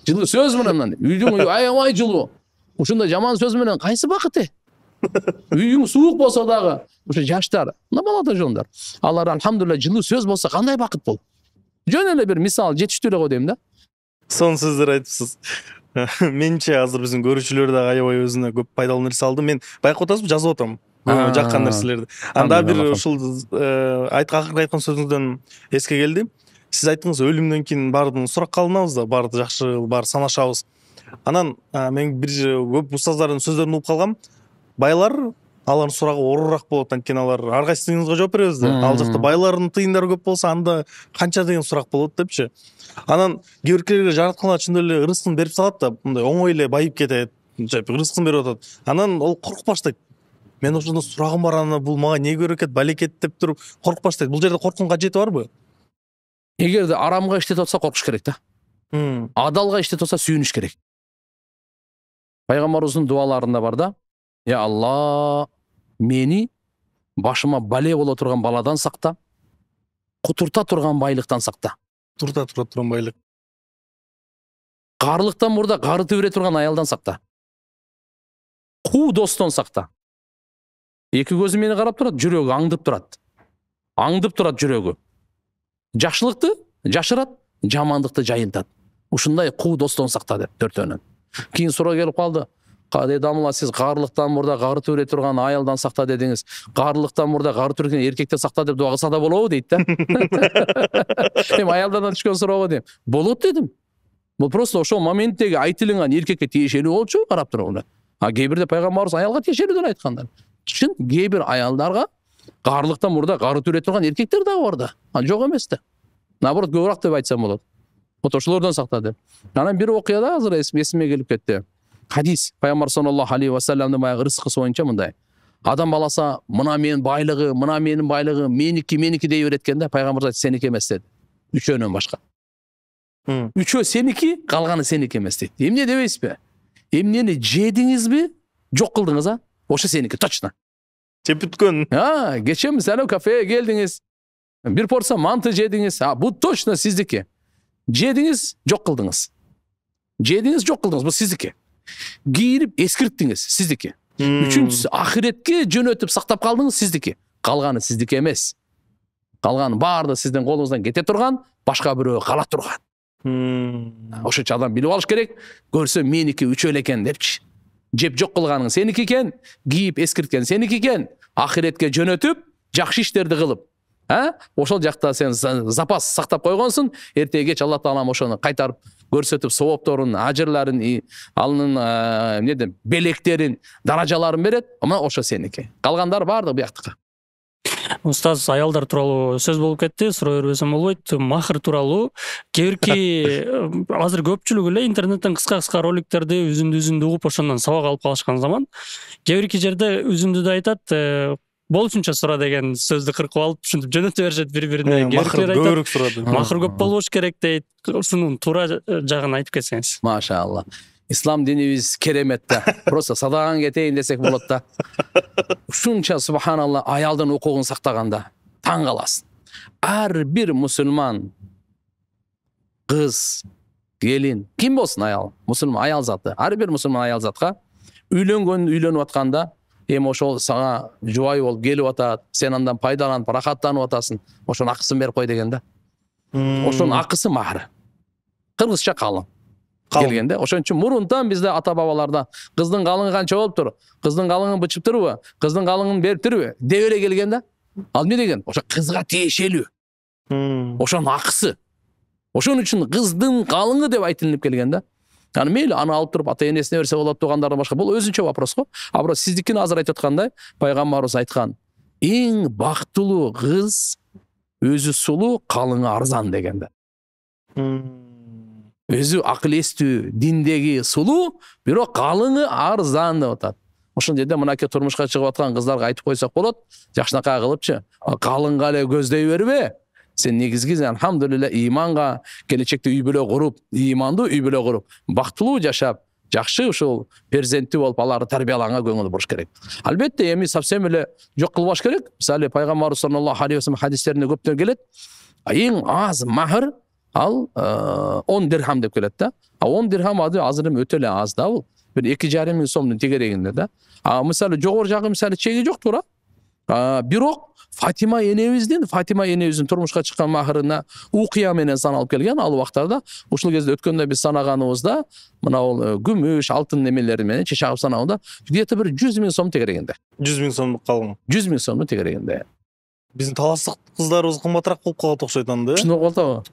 Жылуу сөз менен үйдүң аябай жылуу. Ушундай жаман сөз менен кайсы бакыт? Үйүң суук болсо дагы, ушу жаштар, бала жондар, алар алхамдулилlah жылуу сөз болсо кандай бакыт бул? Жөн эле бир мисал жетиштүү эле го дейм да. Сон сөздөр айтыпсыз. Менче азыр биздин көрүүчүлөр дагы аябай өзүнө көп пайдалуу нерсе алды. Мен байкап атасызбы, жазып атам. Жаккан нерселерди. Анда бир ушул акыркы айткан сөзүңүздөн эске келди. сиз айттыңыз өлүмдөн кийин баардыгын суракка алынабыз да, баарды жакшы, баары санашабыз. Анан мен бир көп устаздардын сөздөрүн угуп калгам. Байлар алардын сурагы оорураак болот, анткени алар ар кайсы тыйыныңызга жооп беребиз да. Ал жакта байлардын тыйындары көп болсо анда канча деген сурак болот депчи. Анан кээ биркилерге жараткандар чын эле ырыскын берип салат да, мындай оңой эле байып кетет, ырыскын берип атат. Анан ол коркуп баштайт. Мен ошондо сурагым бар, аны бул мага не көрөкет, балекет деп туруп коркуп баштайт. Бул жерде коркуунун кажети барбы? Эгерде арамга иштетип атса коркуш керек да. Адалга иштетип атса сүйүнүш керек. Пайгамбарыбыздын дуаларында бар да: "Я Алла, мени башыма бале боло турган баладан сакта, кутурта турган байлыктан сакта. Турта турган байлык. Карлыктан мурда карыты бере турган аялдан сакта. Куу достон сакта." Эки көзү мени карап турат, жүрөгү аңдып турат. Аңдып турат жүрөгү. Жакшылыкты жашырат, жамандыкты жайылтат. Ушундай куу достон сакта деп төртөөнөн. Кийин суроо келип калды. Кадей дамыла, сиз карлыктан мурда карыты бере турган аялдан сакта дедиңиз. Карлыктан мурда карыты берген эркектен сакта деп дуа кылса да болобу дейт да. Эми аялдардан түшкөн суроого дейм. Болот дедим. Бул просто ошол моменттеги айтылган эркекке тиешелүү болчу, карап туруп. Кээ бирде пайгамбарыбыз аялга тиешелүүдөн айткандар. Чын кээ бир аялдарга карлыктан мурда карыты бере турган эркектер дагы бар да. Жок эмес да. Наоборот, көбүрөөк деп айтсам болот. Вот ошолордон сакта деп. Анан бир окуяда азыр эсиме келип кетти. Хадис пайгамбар саллаллаху алейхи ва салламдын баягы рызкысы боюнча мындай: адам баласы мына менин байлыгы, мына менин байлыгы, меники дей берет экен да. Пайгамбар айтты, сеники эмес деди. Үчөөнөн башка. Үчөө сеники, калганы сеники эмес дейт. Эмне дебейсизби? Эмнени жедиңизби, жок кылдыңыз, а? Ошо сеники точно. Жеп бүткөн. Кече мисалы кафеге келдиңиз, бир порция манты жедиңиз, бул точно сиздики. Жедиңиз, жок кылдыңыз. Жедиңиз, жок кылдыңыз, бул сиздики. Кийирип эскирттиңиз, сиздики. Үчүнчүсү, ахиретке жөнөтүп сактап калдыңыз, сиздики. Калганы сиздики эмес. Калганы баарды сиздин колуңуздан кете турган, башка бирөө кала турган. Ошончо адам билип алыш керек. Көрсө меники үчөө эле экен депчи. Жеп жок кылганың сеники экен, кийип эскирткен сеники экен. Ахиретке жөнөтүп, жакшы иштерди кылып, ошол жакта сен запас сактап койгонсуң, эртеге кеч Алла Таалам ошону кайтарып көрсөтүп, соопторун, ажырларын, анын эмнеден белектерин, даражаларын берет. Мына ошо сеники. Калгандар баардыгы бияктыкы. Устаз, аялдар тууралуу сөз болуп кетти, суроо бербесем болбойт. Махыр тууралуу кээбирки азыр көпчүлүк эле интернеттен кыска роликтерди үзүндү угуп ошондон сабак алып калышкан заман. Кээбирки жерде үзүндүдө айтат, болушунча сура деген сөздү кыркып алып, ушинтип жөнөтө беришет бири-бирине. Махыр көбүрөөк сурады. Махыр көп болбош керек дейт. Ушунун туура жагын айтып кетсеңиз. Машалла. Ислам динибиз керемет да. Просто садаган кетейин десек болот да. Ушунча субханалла аялдын укугун сактаганда таң каласың. Ар бир мусулман кыз, келин, ким болсун аял, мусулман аял заты, ар бир мусулман аял затка үйлөнгөнүп атканда, эми ошол сага жубай болуп келип атат, сен андан пайдаланып, рахаттанып атасың, ошонун акысын берип кой деген да. Ошонун акысы махры. Кыргызча калың. Келгенде, ошон үчүн мурунтан бизде ата бабаларда кыздын калыңы канча болуптур, кыздын калыңын бычыптырбы, кыздын калыңын бериптирби деп эле келгенде, ал эмне деген? Ошо кызга тиешелүү. Ошонун акысы. Ошон үчүн кыздын калыңы деп айтылып келгенде, аны мейли аны алып туруп ата энесине берсе болот, туугандардан башка. Бул өзүнчө вопрос го. А бирок сиздикини азыр айтып аткандай, пайгамбарыбыз айткан, эң бактылуу кыз өзү сулуу, калыңы арзан дегенде. Өзү акыл эстүү, диндеги сулуу, бирок калыңы арзан деп атат. Ошол жерде мынакей турмушка чыгып аткан кыздарга айтып койсок болот, жакшынакай кылыпчы, калыңга эле көздөй бербе. Сен негизги алхамдулилла иманга, келечекте үй бүлө куруп, имандуу үй бүлө куруп, бактылуу жашап, жакшы ушул перзенттүү болуп аларды тарбиялаганга көңүл буруш керек. Албетте эми совсем эле жок кылбаш керек. Мисалы пайгамбарыбыз саллаллаху алейхи ва саллям хадистеринде көптөн келет. Эң аз махр ал 10 дирхам деп келет да. 10 дирхам азыр эми өтө эле аз да бул. Бир 2,5 миң сомдун тегерегинде да. Мисалы жогору жагы мисалы чеги жок туура. Бирок Фатима энебиздин турмушка чыккан махрына укуя менен саналып келген ал убактарда. Ушул кезде өткөндө биз санаганыбызда мына ол күмүш, алтын немелери менен чечагып санаганда где-то бир 100 миң сом тегерегинде. 100 миң сомдук калың. 100 миң сомдун тегерегинде. Биздин таластык кыздарыбыз кымбатыраак болуп калат окшойт анда. Шундый болуп атабы?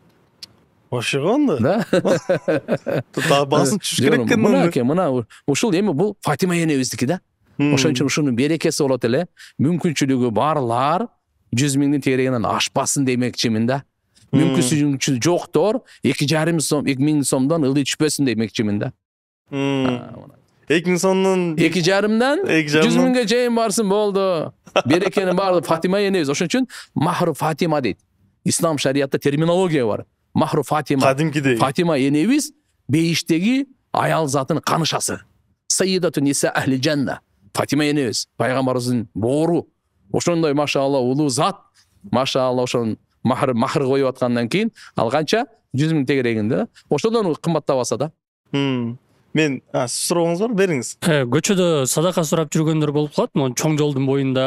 ошого да. дагы басым түшүш керек экен Мына ушул эми бул Фатима энебиздики да. Ошон үчүн ушунун берекеси болот эле. Мүмкүнчүлүгү барлар 100 миңдин тегерегинен ашпасын демекчимин да. Мүмкүнчүлүгү жоктор 2,5 сом, 2 миң сомдон ылдый түшпөсүн демекчимин да. 2 миң сомдон 2,5-дан 100 миңге чейин барсын болду. Берекенин баары Фатима энебиз. Ошон үчүн Махру Фатима дейт. Ислам шариятта терминология бар. Махру Фатима. кадимкидей. Фатима энебиз бейиштеги аял затынын канышасы. Саййидату ниса ахли жанна. Фатима энебиз пайгамбарыбыздын боору. Ошондой машалла улуу зат. Машалла ошон махр коюп аткандан кийин ал канча 100 миң тегерегинде. Ошондон кымбаттабаса да. Мен сиз сурооңуз бар, бериңиз. Көчөдө садака сурап жүргөндөр болуп калат. Могу чоң жолдун боюнда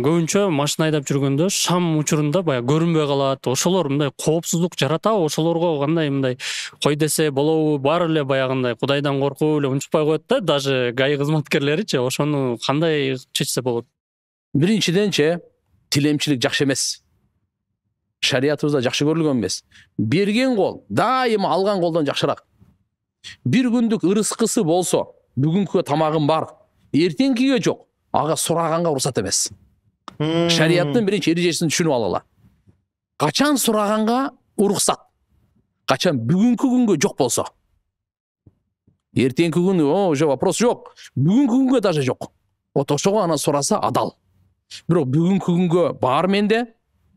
көбүнчө машина айдап жүргөндө шам учурунда баягы көрүнбөй калат. Ошолор мындай коопсуздук жаратабы? Ошолорго кандай мындай кой десе болобу? Баары эле баягындай Кудайдан коркуп эле унчукпай коет да, даже ГАИ кызматкерлеричи. Ошону кандай чечсе болот? Биринчиденчи, тилемчилик жакшы эмес. Шариятыбызда жакшы көрүлгөн эмес. Берген кол дайыма алган колдон жакшыраак. Бир күндүк ырыскысы болсо, бүгүнкү тамагым бар, эртеңкиге жок, ага сураганга уруксат эмес. Шарияттын биринчи эрежесин түшүнүп алалы. Качан сураганга уруксат? Качан бүгүнкү күнгө жок болсо. Эртеңки күнү уже вопрос жок. Бүгүнкү күнгө даже жок. Вот ошого ана сураса адал. Бирок бүгүнкү күнгө бар менде,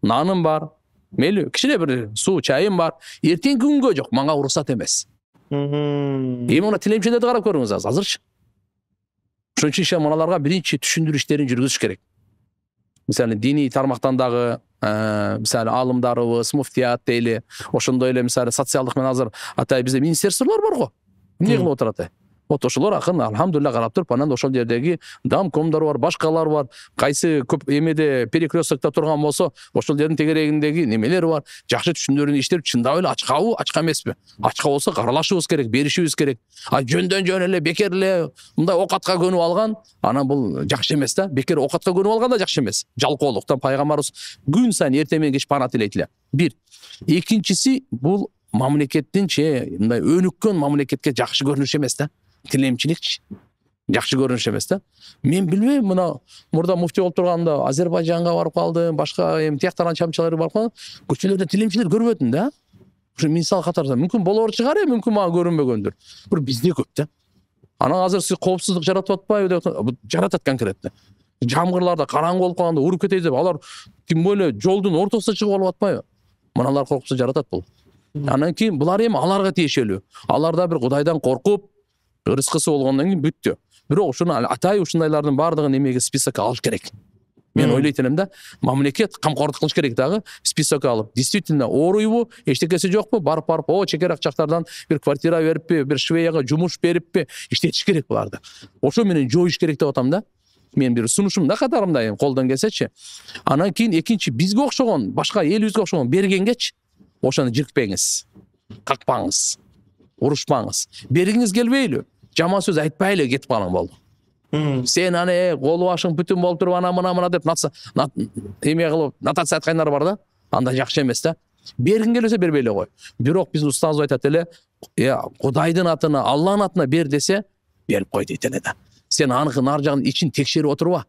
наным бар, мейли кичине бир суу, чайым бар, эртеңки күнгө жок, мага уруксат эмес. Эми мына тилемчилерди карап көрүңүз азырчы. Ошон үчүн мыналарга биринчи түшүндүрүү иштерин жүргүзүш керек. Мисалы диний тармактан дагы мисалы алымдарыбыз, муфтият дейли, ошондой эле мисалы социалдык менен азыр атай бизде министрликтер бар го. Эмне кылып отурат? Вот ошолор акын алхамдулилла карап туруп, анан ошол жердеги домкомдор бар, башкалар бар. Кайсы көп эмеде перекресткта турган болсо, ошол жердин тегерегиндеги немелер бар. Жакшы түшүндүрүүнү иштеп, чындап эле ачкабы, ачка эмеспи? Ачка болсо каралашыбыз керек, беришибиз керек. Жөндөн жөн эле бекер эле мындай окатка көнүп алган, анан бул жакшы эмес да. Бекер окатка көнүп алган да жакшы эмес. Жалкоолуктан пайгамбарыбыз күн сайын эртең менен кеч пана тилейт эле. Бир. Экинчиси бул мамлекеттинчи мындай өнүккөн мамлекетке жакшы көрүнүш эмес да. Тилемчиликчи жакшы көрүнүш эмес да. Мен билбейм, мына мурда муфти болуп турганда Азербайжанга барып калдым, башка тияктардан чамчылар барып калдым. Көчөлөрдө тилемчилер көрбөдүм да. Ушу мисал катарында мүмкүн болор чыгар, мүмкүн мага көрүнбөгөндүр. Бир бизде көп да. Анан азыр сиз коопсуздук жаратып атпайбы деп жаратат конкретно. Жамгырларда караңгы болуп калганда уруп кетейин деп алар тим более жолдун ортосуна чыгып алып атпайбы? Мыналар коопсуздук жаратат бул. Анан кийин булар эми аларга тиешелүү. Алар да бир Кудайдан коркуп ырыскысы болгондон кийин бүттү. Бирок ушуну атай ушундайлардын баардыгын эмеге списокко алыш керек. Мен ойлойт элем да, мамлекет камкорлук кылыш керек дагы, списокко алып, действительно ооруйбу, эчтекеси жокпу, барып, чекерак жактардан бир квартира бериппи, бир швеяга жумуш бериппи, иштетиш керек буларды. Ошо менен жоюш керек деп атам да. Мен бир сунушум да катарымда колдон келсечи. Анан кийин экинчи бизге окшогон, башка элибизге окшогон бергенгечи ошону жиркпеңиз, какпаңыз, урушпаңыз. Бергиңиз келбейлү, жаман сөз айтпай эле кетип калың болду. Сен колу башың бүтүн болуп туруп мына деп эме кылып нотация айткандар бар да. Анда жакшы эмес да. Бергиң келсе бербей эле кой. Бирок биздин устазыбыз айтат эле, Кудайдын атына, Алланын атына бер десе, берип кой дейт эле да. Сен аныкын ар жагын ичин текшерип отурба.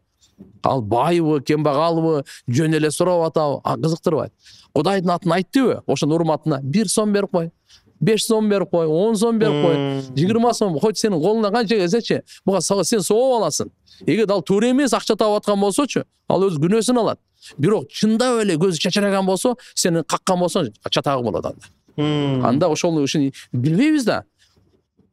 Ал байбы, кембагалбы, жөн эле сурап атабы, кызыктырбайт. Кудайдын атын айттыбы, ошонун урматына 1 сом берип кой. 5 сом берип кой, 10 сом берип кой, 20 сом, хоть сенин колуңдан канча келсечи, буга сен сооп аласың. Эгер ал туура эмес акча таап аткан болсочу, ал өз күнөөсүн алат. Бирок чындап эле көзү чачыраган болсо, сени каккан болсоң, чатагы болот анда. Анда ошол ушун билбейбиз да.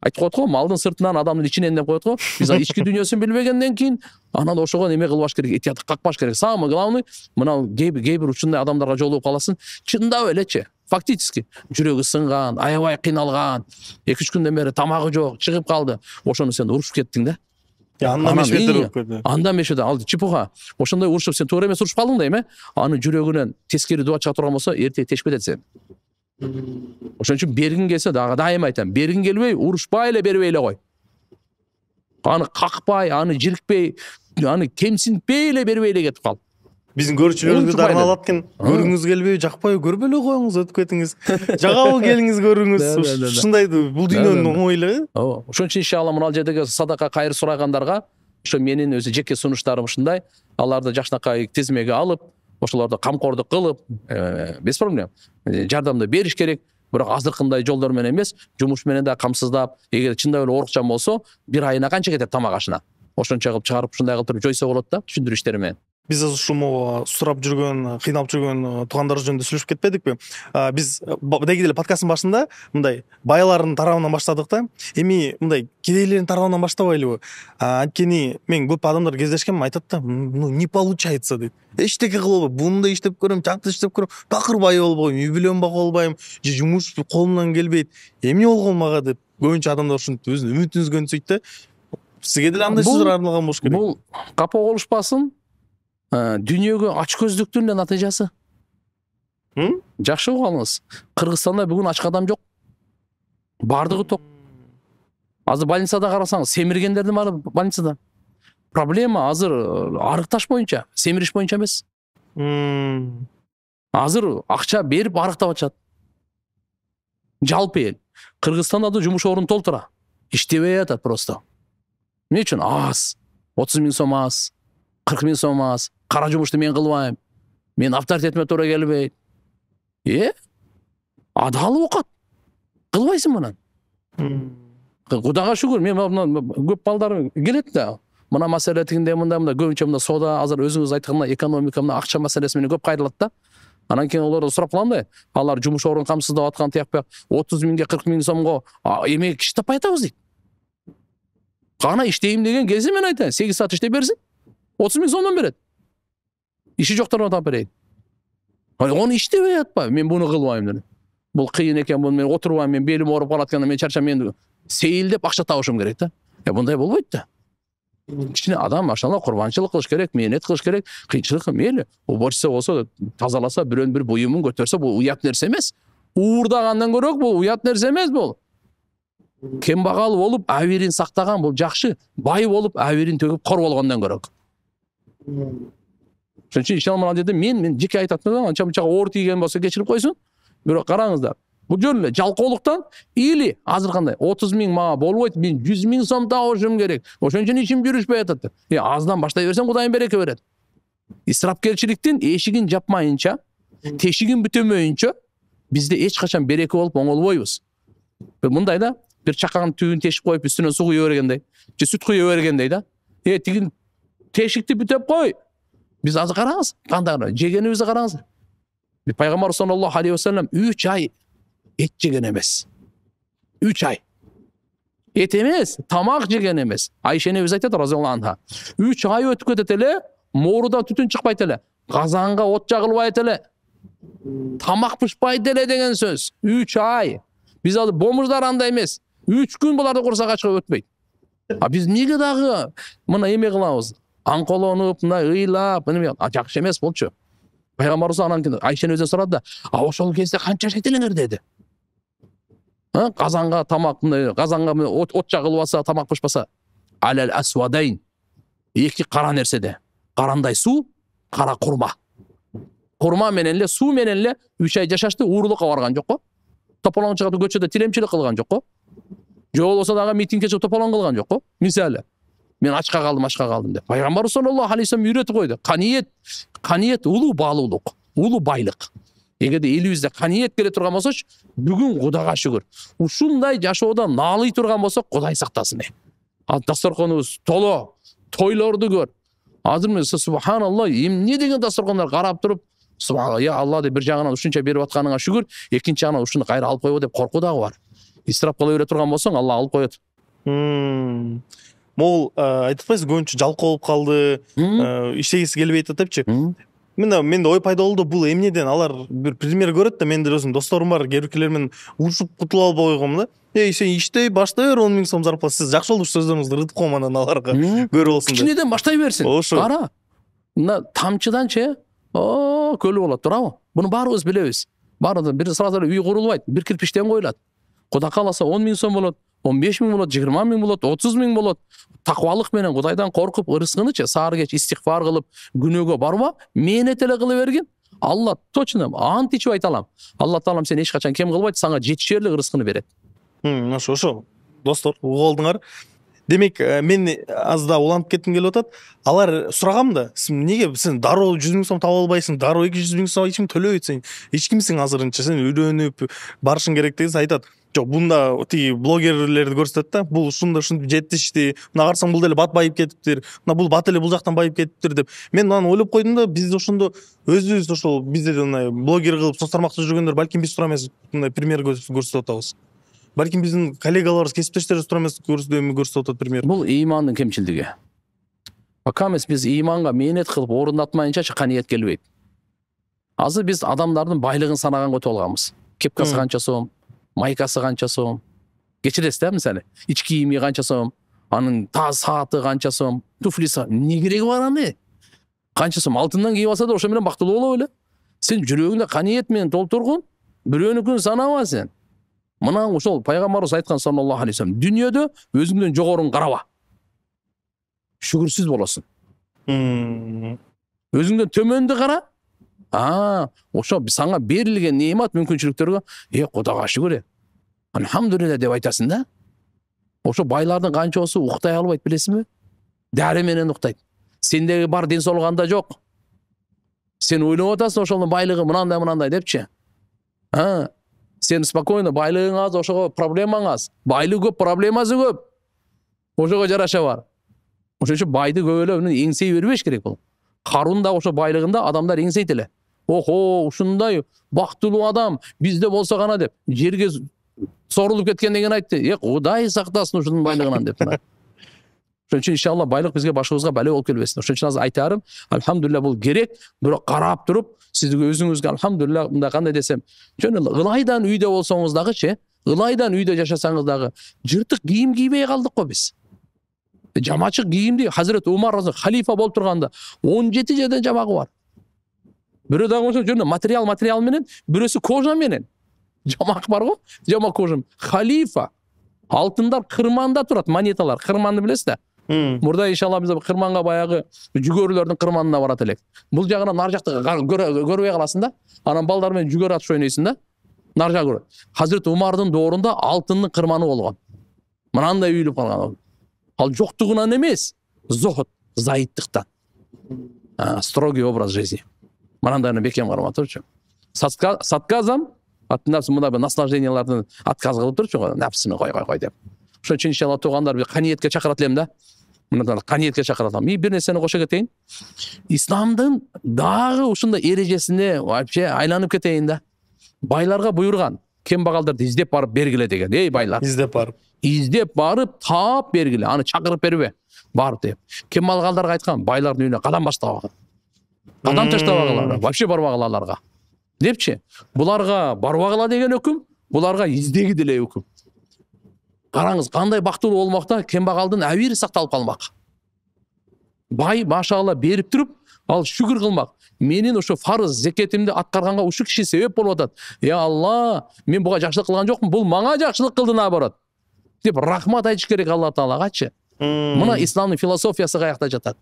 Айтып коет го, малдын сыртынан адамдын ичинен деп коет го. Биз ички дүйнөсүн билбегенден кийин анан ошого неме кылбаш керек, этияттык какпаш керек. Самый главный, мына кейбир ушундай адамдарга жолугуп каласың, чындап элечи, фактически жүрөгү сынган, аябай кыйналган, 2-3 күндөн бери тамагы жок, чыгып калды. Ошону сен урушуп кеттиң да. Анда мешбеттер болуп койду. Анда мешбеттер, ал чипуха. Ошондой урушуп сен туура эмес урушуп калдың да эме? Аны жүрөгүнөн тескери дуа чыга турган болсо, эртең тешпет эт сен. Ошон үчүн бергиң келсе, дагы дайым айтам, бергиң келбей, урушпай эле бербей эле кой. Аны какпай, аны жиркпей, аны кемсинтпей эле бербей эле кетип кал. Биздин көрүүчүлөрүбүз Ушул дарына алат экен. Көргүңүз келбейби, жакпайбы, көрбөй эле коюңуз, өтүп кетиңиз. Жагабы, келиңиз көрүңүз. Ушундайды бул дүйнөнүн оңой эле. Ооба. Ошон үчүн иншалла мына жердеги садака кайыр сурагандарга ошо менин өзү жеке сунуштарым ушундай. Аларды жакшынакай тизмеге алып, ошолорду камкордук кылып, без проблем. Жардамды бериш керек. Бирок азыркындай жолдор менен эмес, жумуш менен да камсыздап, эгер чындап эле оорукчан болсо, бир айына канча кетет тамак ашына. Ошончо кылып чыгарып, ушундай кылып туруп жойсо болот да, түшүндүрүү иштери менен. Биз ушул могу сурап жүргөн, кыйналып жүргөн туугандар жөнүндө сүйлөшүп кетпедикпи? Биз деги деле подкасттын башында мындай байалардын тарабынан баштадык да. Эми мындай кедейлердин тарабынан баштабайлыбы? Анткени мен көп адамдар кездешкем, айтат да, ну не получается дейт. Эчтеке кылып албайм, буну да иштеп көрөм, жакты иштеп көрөм, такыр бай болуп койгом, үй бүлөм бага албайм, же жумуш колумдан келбейт. Эмне болгон мага деп көбүнчө адамдар ушинтип өзүнүн үмүтүн үзгөн сөйт да. Сизге деле андай сөздөр арналган болуш керек. Бул капа болушпасын, дүйнөгө ачкөздүктүн натыйжасы. Жакшы угуп алыңыз. Кыргызстанда бүгүн ачка адам жок. Бардыгы ток. Азыр больницада карасаңыз, семиргендердин баары больницада. Проблема азыр арыкташ боюнча, семириш боюнча эмес. Азыр акча берип арыктап атышат. Жалпы эл. Кыргызстанда да жумуш орун толтура. Иштебей атат просто. Эмне үчүн? Аз. 30 000 сом аз. 40 000 сом аз. Кара жумушту мен кылбайм. Мен авторитетиме туура келбейт. Адал окат. Кылбайсың мынан. Кудайга шүгүр, мен көп балдар келет да. Мына маселе тигинде мындай көбүнчө мында соода, азыр өзүңүз айткандай экономика мына акча маселеси менен көп кайрылат да. Анан кийин олорду сурап калам да. Алар жумуш орун камсыздап аткан тиякпай 30 000 40 000 сомго эмек иш таппай атабыз дейт. Кана иштейм деген келсе мен айтайын, 8 саат иштеп берсин. 30 000 сомдон берет. Иши жокторго таап берейин. Оны иштебей атпайбы, мен буну кылбайм деп. Бул кыйын экен, буну мен отурбайм, мен белим ооруп калат экен, мен чарчам, мен сейилдеп акча табышым керек да. Мындай болбойт да. Кичине адам машалла курбанчылык кылыш керек, мээнет кылыш керек, кыйынчылык мейли. Уборчысы болсо, тазаласа, бирөөнүн бир буюмун көтөрсө, бул уят нерсе эмес. Уурдагандан көрөк бул уят нерсе эмес бул. Кембагал болуп, абийирин сактаган бул жакшы. Бай болуп, абийирин төгүп кор болгондон көрөк. Ошон үчүн иншалла мына жерде мен жеке айтатмын, анча-мынча оор тийген болсо кечирип койсун. Бирок караңыздар, бул жөн эле жалкоолуктан или азыр кандай 30 000 мага болбойт, мен 100 000 сом табышым керек. Ошон үчүн ишим жүрүшпөй атат. Аздан баштай берсең Кудайым береке берет. Исрапкерчиликтин эшигин жапмайынча, тешигин бүтөмөйүнчө бизде эч качан береке болуп оңолбойбуз. Мындай да, бир чакаган түбүн тешип коюп, үстүнөн суу куя бергендей, же сүт куя бергендей да. Тигин тешикти бүтөп кой. Биз азыр караңыз, кандай жегенибизди караңыз. Пайгамбар саллаллаху алейхи ва саллям 3 ай эт жеген эмес. 3 ай. Эт эмес, тамак жеген эмес. Айша энебиз айтат разияллаху анха. 3 ай өтүп кетет эле, моорудан түтүн чыкпайт эле, казанга от жагылбайт эле, тамак пышпайт эле деген сөз. 3 ай. Биз азыр бомуждар андай эмес. 3 күн буларды курсак ачка өтпөйт. Биз эмнеге дагы мына эме кылабыз? Аңколонуп, мына ыйлап, жакшы эмес болчу. Пайгамбарыбыз анан Айша энебизден сурады да, ошол кезде канча жашайт элеңер деди. Казанга тамак, казанга от жагылбаса, тамак пышпаса, алал асвадайн. Эки кара нерседе. Карандай суу, кара курма. Курма менен эле, суу менен эле 3 ай жашашты, уурулукка барган жок го. Тополоң чыгып көчөдө тилемчилик кылган жок го. Же болбосо дагы митингге чыгып тополоң кылган жок го. Мисалы, мен ачка калдым деп. Пайгамбар саллаллаху алейхи ва саллям үйрөтүп койду. Каниет улуу баалуулук, улуу байлык. Эгерде элибизде каниет келе турган болсоч, бүгүн Кудайга шүгүр. Ушундай жашоодон наалый турган болсок, Кудай сактасын. Дасторконубуз толо, тойлорду көр. Азыр мен субханалла, эмне деген дасторкондар карап туруп, субханалла, я Алла деп бир жагынан ушунча берип атканыңа шүгүр, экинчи жагынан ушуну кайра алып койбо деп коркуу дагы бар. Исрап кыла бере турган болсоң, Алла алып коет. Могул айтып атпайсыз, көбүнчө жалко болуп калды, иштегиси келбейт депчи. Менде ой пайда болду, бул эмнеден? Алар бир пример көрөт да, менин өзүм досторум бар, кээ-биркилер менен урушуп кутула албай койгом да. Сен иштей баштай бер, 10 000 сом зарплата. Сиз жакшы болду сөздөрүңүздү ырдып койгом анан аларга. Көрө болсун деп. Кичинеден баштай берсин. Кара. Мына тамчыданчы, көлү болот, туурабы? Буну баарыбыз билебиз. Баарыбыз бир сразу үй курулбайт, бир кирпичтен коюлат. Кудай кааласа 10 000 сом болот, 15 миң болот, 20 миң болот, 30 миң болот. Таквалык менен Кудайдан коркуп, ырыскынычы саар кеч истигфар кылып, күнөөгө барба, мeenет эле кыла бергин. Алла точно ант ичип айта алам. Алла таалам сени эч качан кем кылбайт, сага жетишерлик ырыскыны берет. Ошо. Достор, угуп алдыңар. Демек, мен аз да уланып кеттим келип атат. Алар сурагам да, неге сен дароо 100 миң сом таба албайсың, дароо 200 миң сом эч ким төлөбөйт, сен эч кимсиң азырынча, сен үйрөнүп барышың керек деген айтат. Жок, бунда тиги блогерлерди көрсөтөт да, бул ушундай жетишти, мына карасаң бул деле бат байып кетиптир, мына бул бат эле бул жактан байып кетиптир деп. Мен аны ойлоп койдум да, биз ошондо өзүбүз ошол бизде мындай блогер кылып соцтар максат жүргөндөр балким биз туура эмес мындай пример көрсөтүп атабыз. Балким биздин коллегаларыбыз, кесиптештерибиз туура эмес көрсөтүп атат пример. Бул ыймандын кемчилдиги. Пока биз ыйманга мeenет кылып орундатмайынча каниет келбейт. Азыр биз адамдардын байлыгын санаганга өтүп алганбыз. Кепкасы канча сом, майкасы канча сом. Кечиресиз да, мисалы, ич кийими канча сом, анын таз сааты канча сом, туфлиси эмне кереги бар аны? Канча сом алтындан кийип алса да ошо менен бактылуу боло беле. Сен жүрөгүңдө каниет менен толтургун, бирөөнүкүн санаба сен. Мына ошол пайгамбарыбыз айткан саллаллаху алейхи вассалам, дүйнөдө өзүңдөн жогорун караба. Шүгүрсүз болосуң. Өзүңдөн төмөндү кара. Ошо сага берилген неемат, мүмкүнчүлүктөргө, Кудайга шүгүр. Алхамдулилля деп айтасың да. Ошо байлардын канчасы уктай албайт, билесизби? Дары менен уктайт. Сендеги бар ден соолук анда жок. Сен ойлоп атасың ошонун байлыгы мынандай депчи. Сен спокойно байлыгың аз, ошого проблемаң аз. Байлык көп, проблемасы көп. Ошого жараша бар. Ошон үчүн байды көбөлөп эңсей бербеш керек бул. Карун да ошо байлыгында адамдар эңсейт эле. Охо, ушундай бактылуу адам бизде болсо гана деп, жерге сорулуп кеткен деген айтты. Кудай сактасын ушунун байлыгынан деп. Ошон үчүн иншалла байлык бизге башыбызга бале болуп келбесин. Ошон үчүн азыр айтарым, алхамдулилля бул керек, бирок карап туруп, сиз өзүңүзгө алхамдулилля мындай кандай десем, жөн эле ылайдан үйдө болсоңуз дагычы, ылайдан үйдө жашасаңыз дагы, жыртык кийим кийбей калдык го биз. Жамачык кийимди Хазирет Умар халифа болуп турганда 17 жерден жамагы бар. Бирөө дагы ошо жөн материал менен, бирөөсү кожа менен. Жамак бар го, жамак кожа. Халифа. Алтындар кырманда турат, монеталар. Кырманды билесиз да? Мурда иншалла биз кырманга баягы жүгөрүлөрдүн кырманына барат элек. Бул жагынан нар жакты көрбөй каласың да. Анан балдар менен жүгөр атыш ойнойсуң да. Нар жагы көрөт. Хазирет Умардын доорунда алтындын кырманы болгон. Мынандай үйүлүп калган. Ал жоктугунан эмес, зохот, заиттыктан. Строгий образ жизни. Мынандайны бекем кармап турчу. Сатказам, мындай наслаждениялардын отказ кылып турчу, напсыны кой деп. Ошон үчүн иншалла туугандар каниетке чакырат элем да. Мына каниетке чакырат элем. Бир нерсени кошо кетейин. Исламдын дагы ушундай эрежесине вообще айланып кетейин да. Байларга буйрган, кембагалдарды издеп барып бергиле деген. Эй байлар. Издеп барып таап бергиле, аны чакырып бербе. Барып деп. Кембагалдарга айткан, байлардын үйүнө кадам баштабагыла. Кадам таштабагыла, вообще барбагыла аларга. Депчи, буларга барбагыла деген өкүм, буларга издеги деле өкүм. Караңыз, кандай бактылуу болмокта, кембагалдын абийири сакталып калмак. Бай машалла берип туруп, ал шүгүр кылмак. Менин ошо фарыз зекетимди аткарганга ушул киши себеп болуп атат. Алла, мен буга жакшылык кылган жокмун, бул мага жакшылык кылды наоборот. Деп рахмат айтыш керек Алла Таалагачы. Мына исламдын философиясы каякта жатат.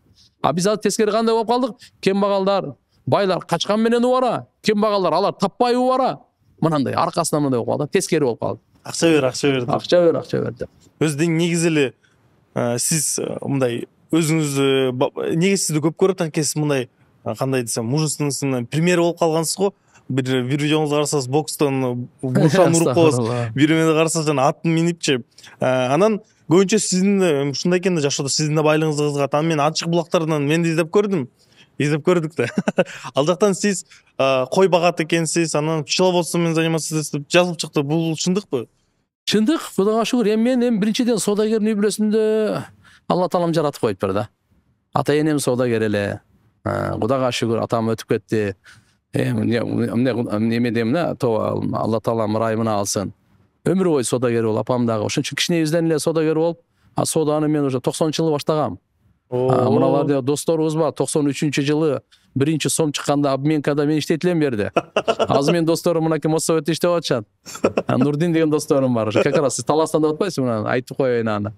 Биз азыр тескери кандай болуп калдык? Кембагалдар, байлар качкан менен убара, кембагалдар алар таппай убара. Мынандай аркасынан мындай болуп калды, тескери болуп калды. Акча бер деп. Өздүң негизи эле сиз мындай өзүңүздү неге сизди көп көрөт экенсиз, мындай кандай десем, мужественный пример болуп калгансыз го. Бир видеоңузду карасаңыз, бокстон бушан уруп коесуз, бирине карасаңыз жана атын минипчи. Анан көбүнчө сиздин ушундай экен да жашоодо сиздин да байлыгыңызды кызыгат. Анан мен ачык булактардан мен издеп көрдүк да. Ал жактан сиз кой багат экенсиз, анан пчеловодством менен заниматься деп жазылып чыкты. Бул чындыкпы? Чындык, Кудайга шүгүр. Мен биринчиден соодагердин үй бүлөсүндө Алла Таалам жаратып коюп берди. Ата-энем соодагер эле. Кудайга шүгүр, атам өтүп кетти. Неме дейм да, Алла Таалам ырайымына алсын. Өмүр бою соодагер болуп, апам дагы. Ошон үчүн кичинебизден эле соодагер болуп, сооданы мен уже 90-жылы баштагам. Мыналар досторубуз бар 93-жылы биринчи сом чыкканда обменкада мен иштейт элем берди. Азыр менин досторум мынакей Моссоветте иштеп атышат. Нурдин деген досторум бар. Как раз сиз Таластан деп атпайсызбы, мына айтып коеюн аны.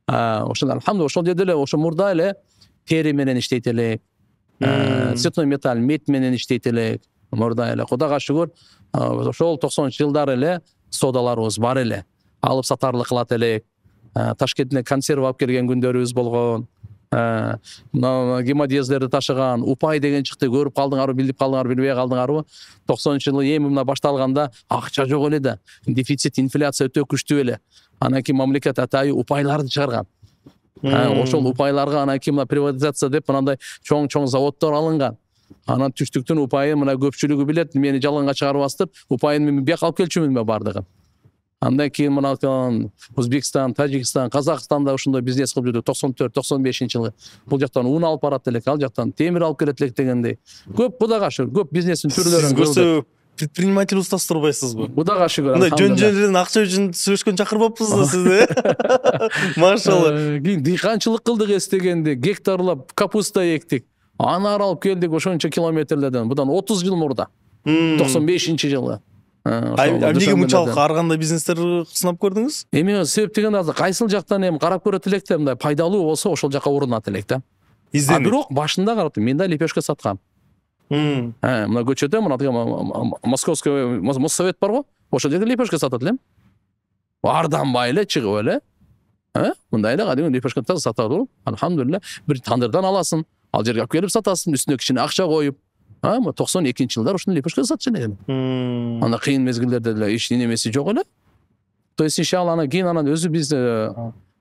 Ошол алхамдулилlah ошол жерде эле ошо мурда эле тери менен иштейт элек. Цветной металл, мед менен иштейт элек. Мурда эле Кудайга шүгүр, ошол 90-жылдары эле содаларыбыз бар эле. Алып сатарлык кылат элек. Ташкенттен консерва алып келген күндөрүбүз болгон. Мына гемодиязлерди ташыган, упай деген чыкты, көрүп калдыңарбы, билип калдыңарбы, билбей калдыңарбы? 90-жылы эми мына башталганда акча жок эле да, дефицит, инфляция өтө күчтүү эле. Анан кийин мамлекет атайы упайларды чыгарган. Ошол упайларга анан кийин мына приватизация деп мындай чоң заводдор алынган. Анан түштүктүн упайы мына көпчүлүгү билет, мени жалганга чыгарбастыр, упайын мен бияка алып келчүмүн бардыгын. Андан кийин мына Өзбекстан, Тажикстан, Казакстанда ушундай бизнес кылып жүрдүк 94-95-жылы. Бул жактан un алып барат элек, ал жактан темир алып келет элек дегендей. Көп Кудайга шүгүр, көп бизнестин түрлөрүн көрдүк. Сиз көрсө предприниматель устаз турбайсызбы? Кудайга шүгүр. Мындай жөн-жөнүнөн акча үчүн сүйлөшкөн чакырбаппыз да сизди. Машалла. Кийин дыйканчылык кылдык эстегенде, гектарлап капуста эктик. Анар алып келдик ошончо километрлерден. Будан 30 жыл мурда. 95-жылы. Эмнеге мынчалык ар кандай бизнестер сынап көрдүңүз? Эми себеп дегенде азыр кайсыл жактан эми карап көрөт элек да, мындай пайдалуу болсо ошол жака урунат элек да. Бирок башында карап мен да лепешка саткам. Мына көчөдө мына Московский Моссовет бар го, ошол жерде лепешка сатат элем. Арданбай эле чыгып эле. Мындай эле кадимки лепешка сатат элем. Алхамдулилlah, бир тандырдан аласың, ал жерге алып келип сатасың, үстүнө кичине акча коюп. 92-жылдар ушуну лепешка сатчу элем. Анда кыйын мезгилдерде деле эч немеси жок эле. То есть иншалла анан кийин анан өзү биз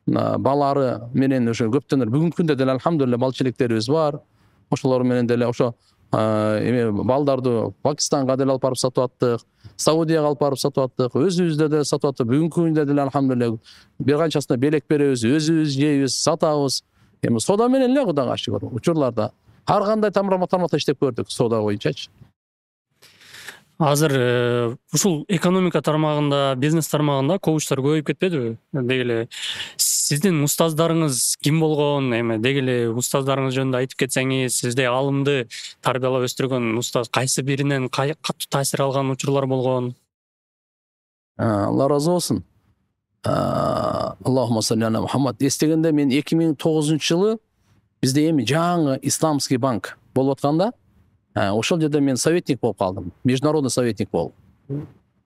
балары менен ошо көптөн бүгүнкү күндө деле алхамдулилlah бал челектерибиз бар. Ошолор менен деле ошо эме балдарды Пакистанга деле алып барып сатып аттык, Саудияга алып барып сатып аттык, өзүбүздө деле сатып аттык. Бүгүнкү күндө деле алхамдулилlah бир канчасына белек беребиз, өзүбүз жейбиз, сатабыз. Эми сода менен эле Кудайга шүгүр. Учурларда ар кандай тармакта иштеп көрдүк сода боюнчачы. Азыр ушул экономика тармагында, бизнес тармагында коучтар көбөйүп кетпедиби? Деги эле сиздин устаздарыңыз ким болгон? Эми деги эле устаздарыңыз жөнүндө айтып кетсеңиз, сизди алымды тарбиялап өстүргөн устаз кайсы биринен катуу таасир алган учурлар болгон? Алла разы болсун. Аллахумма салли ала Мухаммад. Эстегенде мен 2009-жылы бизде эми жаңы исламский банк болуп атканда, ошол жерде мен советник болуп калдым. Международный советник болуп.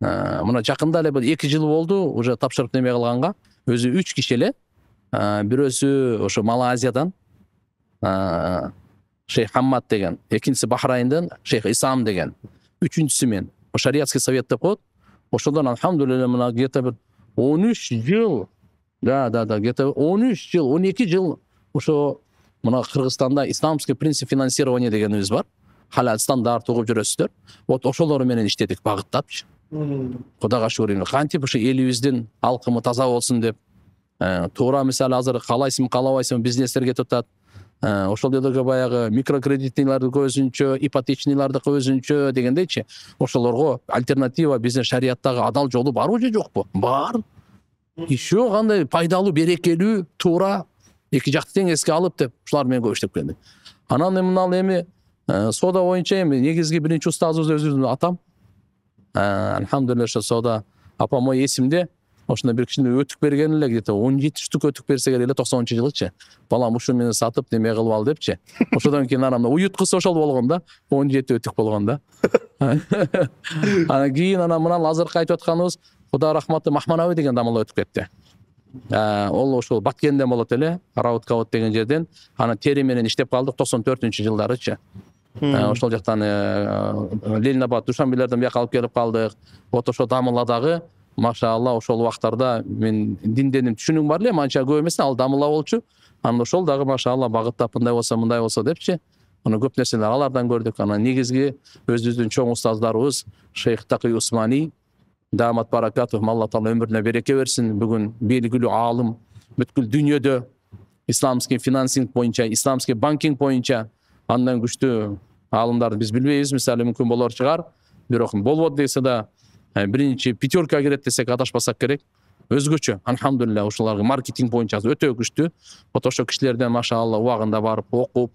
Мына жакында эле 2 жыл болду, уже тапшырып неме кылганга. Өзү 3 киши эле. Бирөөсү ошо Малайзиядан Шейх Хаммад деген, экинчиси Бахрайндан Шейх Исам деген, үчүнчүсү мен. Шариатский совет деп коет. Ошондон алхамдулилlah мына где-то бир 13 жыл. Да, где-то 13 жыл, 12 жыл ошо мына Кыргызстанда исламский принцип финансирования дегенибиз бар. Халал стандарт угуп жүрөсүздөр. Вот ошолор менен иштедик багыттапчы. Кудайга шүгүр, кантип ошо элибиздин алкымы таза болсун деп. Туура мисалы азыр каалайсың, каалабайсың бизнестер кетип атат. Ошол жердеги баягы микрокредитнийларды көзүнчө, ипотечнийларды көзүнчө дегендейчи. Ошолорго альтернатива бизнес шариаттагы адал жолу барбы же жокпу? Бар. Еще кандай пайдалуу, берекелүү, туура эки жакты тең эске алып деп ушулар менен көп иштеп келдик. Анан эми сода боюнча эми негизги биринчи устазыбыз өзүбүздүн атам. Алхамдулилlah ошо сода апам мой эсимде. Ошондо бир кичине өтүк берген эле, где-то 17 штук өтүк берсе керек эле 90-жылычы. Балам ушу мени сатып неме кылып ал депчи. Ошодон кийин анан уюткусу ошол болгон да, 17 өтүк болгон да. Анан кийин мына азыркы айтып атканыбыз Кудай рахматы Махмановый деген дамылга өтүп кетти. Ол ошол Баткенден болот эле, Раутковод деген жерден. Анан тери менен иштеп калдык 94-жылдарычы. Ошол жактан Ленинабад, Душанбелерден бияка алып келип калдык. Вот ошо дамыладагы машалла ошол убактарда мен динденим түшүнүгүм бар эле, анча көп эмес, ал дамыла болчу. Анан ошол дагы машалла багыттап мындай болсо депчи. Аны көп нерселер алардан көрдүк. Анан негизги өзүбүздүн чоң устаздарыбыз Шейх Такый Усмани, Дамат баракатов, Алла Таала өмүрүнө береке берсин. Бүгүн белгилүү аалым, бүткүл дүйнөдө исламский финансинг боюнча, исламский банкинг боюнча андан күчтүү аалымдарды биз билбейбиз. Мисалы мүмкүн болор чыгар, бирок болбот десе да биринчи пятерка кирет десек адашпасак керек. өзгөчө алхамдулилля ушуларга маркетинг боюнча өтө күчтүү. Вот ошо кишилерден машалла убагында барып окуп,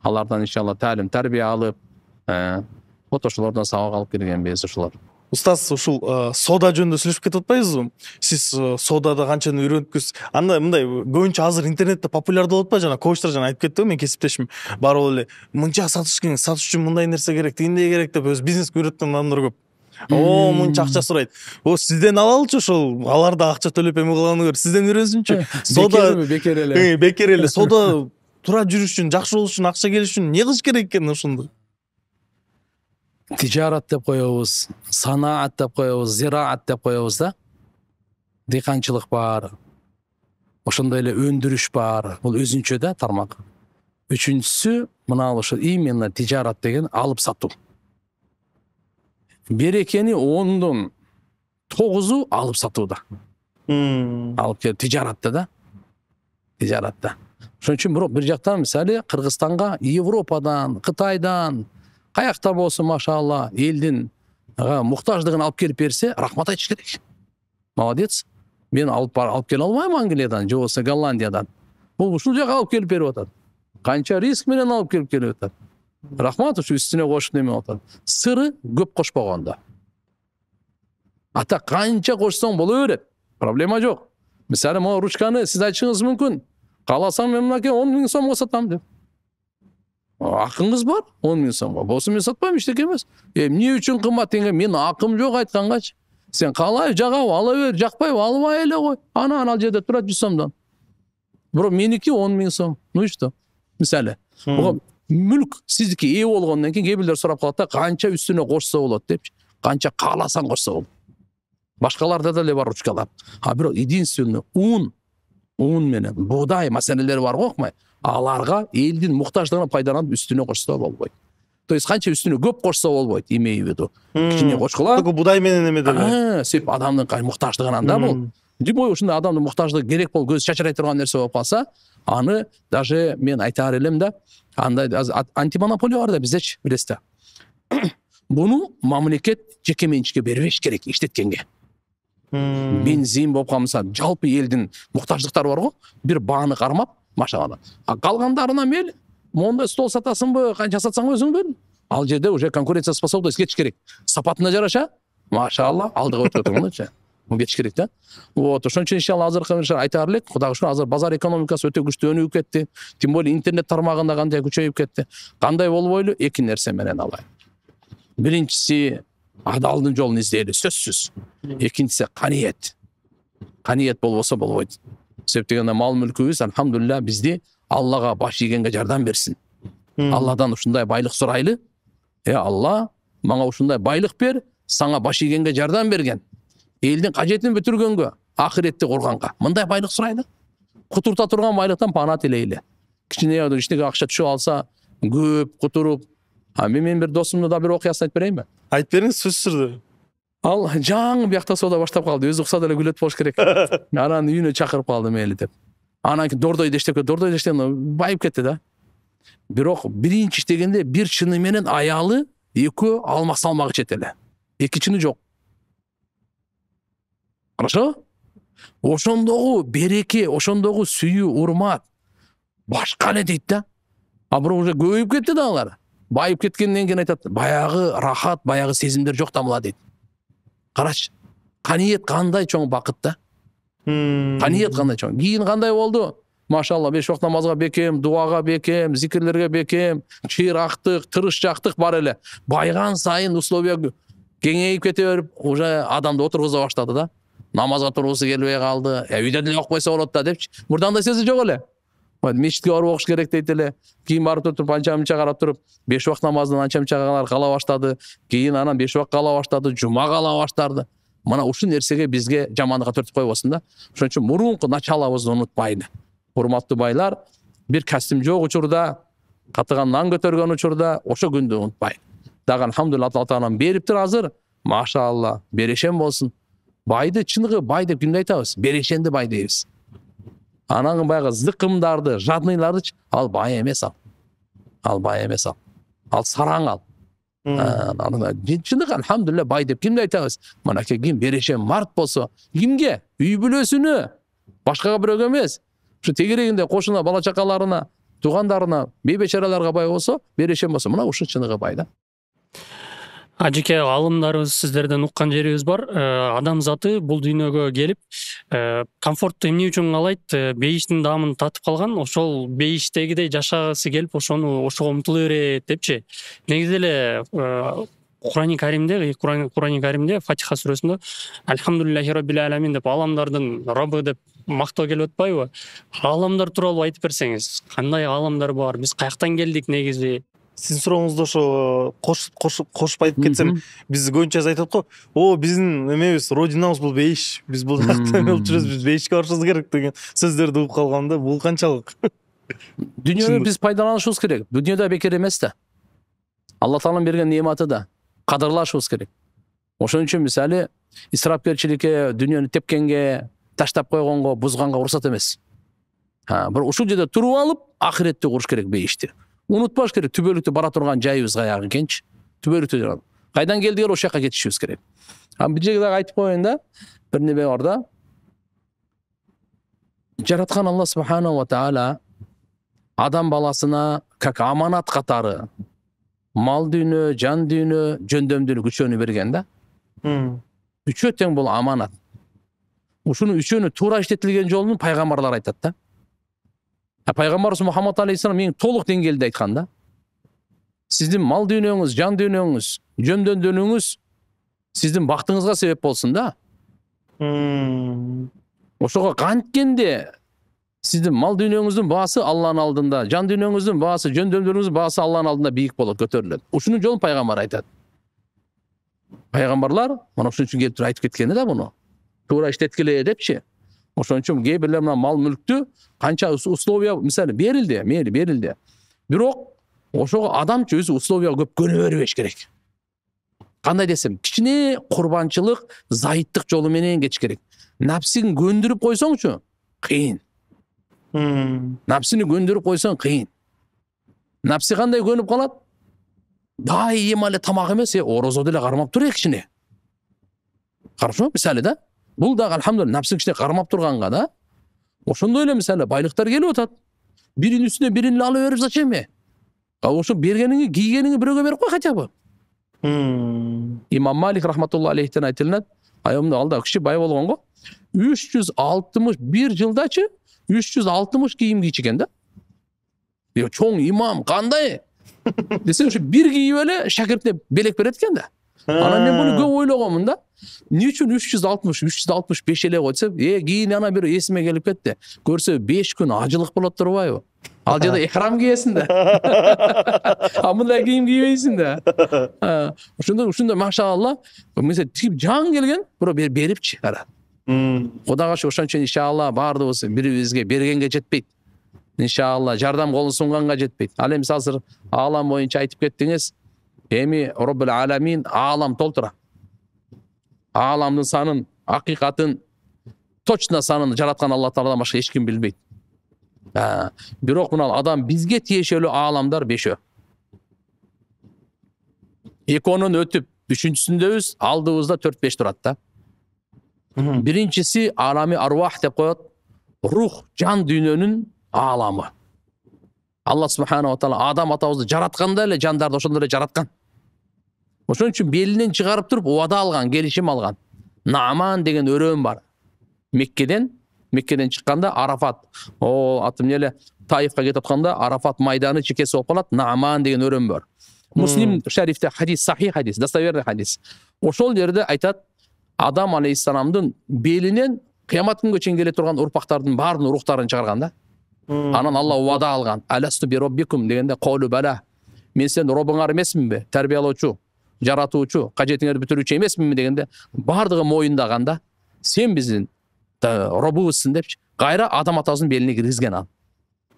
алардан иншалла талим тарбия алып, вот ошолордон сабак алып келгенбиз ушулар. Устаз, ушул сода жөнүндө сүйлөшүп кетип атпайбызбы? Сиз содада канчаны үйрөнүпсүз? Анда мындай көбүнчө азыр интернетте популярдуу болуп атпайбы? Жана коучтар жана айтып кетти го, мен кесиптешим барып эле мынча сатыш үчүн мындай нерсе керек, тигиндей керек деп өз бизнеске үйрөткөн адамдар көп. О, мынча акча сурайт. О, сизден алалычы ошол, алар да акча төлөп эме кылганын көрүп, сизден үйрөнсүнчү. Сода бекер эле. Бекер эле. Сода тура жүрүш үчүн, жакшы болуш үчүн, акча келиш үчүн эмне кылыш керек экен ошондо? Тижарат деп коебуз, санаат деп коебуз, зираат деп коебуз да. Дыйканчылык бар. Ошондой эле өндүрүш бар. Бул өзүнчө да тармак. Үчүнчүсү мына ошо именно тижарат деген алып сатуу. Берекени 10дон 9-у алып сатууда. Алып кел тижаратта да. Тижаратта. Ошон үчүн бирок бир жактан мисалы Кыргызстанга Европадан, Кытайдан каякта болсун машалла элдин муктаждыгын алып келип берсе, рахмат айтыш керек. Молодец. Мен алып келе албайм Англиядан, же болбосо Голландиядан. Бул ушул жака алып келип берип атат. Канча риск менен алып келип атат. Рахмат, ушу үстүнө кошуп неме атат. Сыры көп кошпогондо. Ата канча кошсоң боло берет. Проблема жок. Мисалы, могу ручканы сиз айтышыңыз мүмкүн. Кааласам мен мынакей 10 000 сомго сатам деп. Акыңыз бар 10 000 сомго. Болсо мен сатпайм, эчтеке эмес. Эмне үчүн кымбат деген мен акым жок айткангачы. Сен каалай жагабы, ала бер, жакпайбы, албай эле кой. Анан ал жерде турат 100 сомдон. Бирок меники 10 000 сом. Ну и что? Мисалы, мүлк сиздики ээ болгондон кийин кээ бирлер сурап калат да, канча үстүнө кошсо болот депчи. Канча кааласаң кошсо болот. Башкаларда деле бар ручкалар. Бирок единственный ун менен буудай маселелери бар го, окмай. Аларга элдин муктаждыгына пайдаланып үстүнө кошсо болбойт. То есть канча үстүнө көп кошсо болбойт, имею в виду. Кичине кошкула. Только будай менен эме деле. Сеп адамдын муктаждыгынан да бул. Димой ушундай адамдын муктаждыгы керек болуп көз чачырай турган нерсе болуп калса, аны даже мен айтаар элем да, андай антимонополия бар да биздечи, билесиз да. Буну мамлекет жеке менчикке бербеш керек иштеткенге. Бензин болуп калса, жалпы элдин муктаждыктары бар го, бир бааны кармап, машалла. Калгандарына мели, монда стол сатасыңбы, канча сатсаң өзүң бел. Ал жерде уже конкуренция способность кетиш керек. Сапатына жараша, машалла, алдыга өтүп тургандачы. Бу кетиш керек да. Вот, ошон үчүн иншалла азыр айтаар элек, Кудайга шүкүр, азыр базар экономикасы өтө күчтүү өнүгүп кетти. Тем более интернет тармагында кандай күчөйүп кетти. Кандай болбойлу? Эки нерсе менен алайын. Биринчиси адалдын жолун издейли, сөзсүз. Экинчиси каниет. Каниет болбосо болбойт. Себеп дегенде мал мүлкүбүз, алхамдулилля, бизди Аллага баш ийгенге жардам берсин. Алладан ушундай байлык сурайлы. Алла, мага ушундай байлык бер, сага баш ийгенге жардам берген. Элдин кажетин бүтүргөнгө, ахиретти курганга. Мындай байлык сурайлы. Кутурта турган байлыктан пана тилейли. Кичине иштеге акча түшүп алса, көп кутуруп. Мен бир досумду да бир окуясын айтып берейинби? Айтып бериңиз, сөзсүз түрдө. Ал жаңы биякта сода баштап калды. Өзү укса деле күлөт болуш керек. Анан үйүнө чакырып калды мейли деп. Анан кийин дордойду иштеп байып кетти да. Бирок биринчи иштегенде бир чыны менен аялы экөө алмак салмак ичет эле. Эки чыны жок. Хорошо? Ошондогу береке, ошондогу сүйүү, урмат башка эле дейт да. Бирок уже көбөйүп кетти да алар. Байып кеткенден кийин айтат, баягы рахат, баягы сезимдер жок да мула дейт. Карач, каниет кандай чоң бакыт да. Каниет кандай чоң. Кийин кандай болду? Машалла, 5 вакыт намазга бекем, дуага бекем, зикирлерге бекем, чыйрактык, тырышчактык бар эле. Байган сайын условия кеңейип кете берип, уже адамды отургуза баштады да. Намазга тургусу келбей калды. Үйдө деле окуп койсо болот да депчи. Мурдандай сөзү жок эле. Мечитке барып окуш керек дейт эле. Кийин барып туруп анча-мынча карап туруп, 5 вакыт намаздан анча-мынча кала баштады. Кийин анан 5 вакыт кала баштады, жума кала баштарды. Мына ушул нерсеге бизге жамандыкка төртүп койбосун да. Ошон үчүн мурунку началыбызды унутпайлы. Урматтуу байлар, бир костюм жок учурда, катыган нан көтөргөн учурда ошо күндү унутпай. Дагы алхамдулилла Алла Таалам бериптир азыр. Машалла, берешен болсун. Байды чыныгы бай деп кимди айтабыз? Берешенди бай дейбиз. Анан баягы зыкымдарды, жадныйларды ал бай эмес ал. Ал бай эмес ал. Ал сараң ал. Чындык алхамдулилля бай деп кимди айтабыз? Мынакей ким берешем март болсо, кимге? Үй бүлөсүнө, башкага бирөөгө эмес. Ушу тегерегинде кошуна, бала чакаларына, туугандарына, бейбечараларга бай болсо, берешем болсо, мына ушу чыныгы бай да. Ажеке алымдарыбыз сиздерден уккан жерибиз бар. Адам заты бул дүйнөгө келип, комфортту эмне үчүн каалайт? Бейиштин даамын татып калган, ошол бейиштегидей жашагысы келип, ошого умтула берет депчи. Негизи эле Кур'ан-ы Каримде Фатиха сүрөсүндө Альхамдулиллахи Роббил Аламин деп аламдардын Роббы деп мактоо келип атпайбы? Аламдар тууралуу айтып берсеңиз, кандай аламдар бар? Биз каяктан келдик негизи? Сиздин сурооңузду ошо кошуп айтып кетсем, биз көбүнчө айтат го, биздин эмебиз, родинабыз бул бейиш, биз бул жакта эме болуп жүрөбүз, биз бейишке барышыбыз керек деген сөздөрдү угуп калганда, бул канчалык? Дүйнөнү биз пайдаланышыбыз керек. Дүйнөдө бекер эмес да. Алла Тааланын берген нематы да. Кадырлашыбыз керек. Ошон үчүн мисалы исрапкерчиликке, дүйнөнү тепкенге, таштап койгонго, бузганга уруксат эмес. Бир ушул жерде туруп алып, ахиретти куруш керек бейишти. Унутпаш керек, түбөлүктү бара турган жайыбыз каягы экенчи. Түбөлүктү кайдан келдик эле ошол жака кетишибиз керек. Бир жерде айтып коеюн да, бир неме бар да. Жараткан Алла Субхана ва Таала адам баласына как аманат катары мал дүйнө, жан дүйнө, жөндөмдүүлүк үчөөнү берген да. Үчөө тең бул аманат. Ушуну үчөөнү туура иштетилген жолун пайгамбарлар айтат да. Пайгамбарыбыз Мухаммад алейхиссалам эң толук деңгээлде айткан да. Сиздин мал дүйнөңүз, жан дүйнөңүз, жөндөмдүүлүгүңүз сиздин бактыңызга себеп болсун да. Ошого канткенде сиздин мал дүйнөңүздүн баасы Алланын алдында, жан дүйнөңүздүн баасы, жөндөмдүүлүгүңүздүн баасы Алланын алдында бийик болот, көтөрүлөт. Ушунун жолун пайгамбар айтат. Пайгамбарлар мына ушун үчүн келип айтып кеткен да буну. Туура иштеткиле депчи. Ошон үчүн кээ бирлер мына мал мүлктү канча условия мисалы берилди, мээли берилди. Бирок ошого адамчы өзү условия көп көнө бербеш керек. Кандай десем, кичине курбанчылык, зайыттык жолу менен кетиш керек. Напсин көндүрүп койсоңчу, кыйын. Напсини көндүрүп койсоң кыйын. Напси кандай көнүп калат? Дайыма эле тамак эмес, орозо деле кармап тур кичине. Хорошо, мисалы да. Бул да алхамдулилла напсин кичине кармап турганга да. Ошондой эле мисалы байлыктар келип атат. Биринин үстүнө бирин алып берип зачем? Ошо бергениңи, кийгениңи бирөөгө берип кой хотя бы. Имам Малик рахматулла алейхтен айтылат. Айымда алда киши бай болгонго 361 жылдачы 360 кийим кийчиген да. Чоң имам кандай? Десең ушу бир кийип эле шакиртине белек берет экен да. Анан мен буну көп ойлогонмун да. Эмне үчүн 365 эле койсо, кийин ана бир эсиме келип кетти. Көрсө 5 күн ажылык болот турбайбы? Ал жерде ихрам кийесиң да. Мындай кийим кийбейсиң да. Ушунда машалла, мисалы тип жан келген, бирөө берипчи кара. Кудайга шүкүр, ошон үчүн иншалла баардыгыбыз бирибизге бергенге жетпейт. Иншалла жардам колун сунганга жетпейт. Ал эми азыр аалам боюнча айтып кеттиңиз. Эми Роббул Аламин аалам толтура. Ааламдын санын, акыйкатын, точно санын жараткан Алла Тааладан башка эч ким билбейт. Бирок мына адам бизге тиешелүү ааламдар 5. Экөөнөн өтүп, 3-сүндөбүз, алдыбызда 4-5 турат да. Биринчиси алами арвах деп коет. Рух, жан дүйнөнүн ааламы. Алла Субхана ва Таала адам атабызды жаратканда эле жандарды ошондой эле жараткан. Ошон үчүн белинен чыгарып туруп убада алган, келишим алган. Нааман деген өрөөм бар. Меккеден чыкканда Арафат. Атым эле Таифка кетип атканда Арафат майданы чекеси болуп калат. Нааман деген өрөөм бар. Муслим шарифте хадис, сахих хадис, достоверный хадис. Ошол жерде айтат, Адам алейхиссаламдын белинен кыямат күнгө чейин келе турган урпактардын баардын рухтарын чыгарган да. Анан Алла убада алган. Аласту би роббикум дегенде колу бала. Мен сен робуңар эмесминби? Тарбиялоочу, жаратуучу, кажетиңерди бүтүрүүчү эмесминби дегенде баардыгы моюндаган да. Сен биздин робубузсың депчи. Кайра адам атабыздын белине киргизген ал.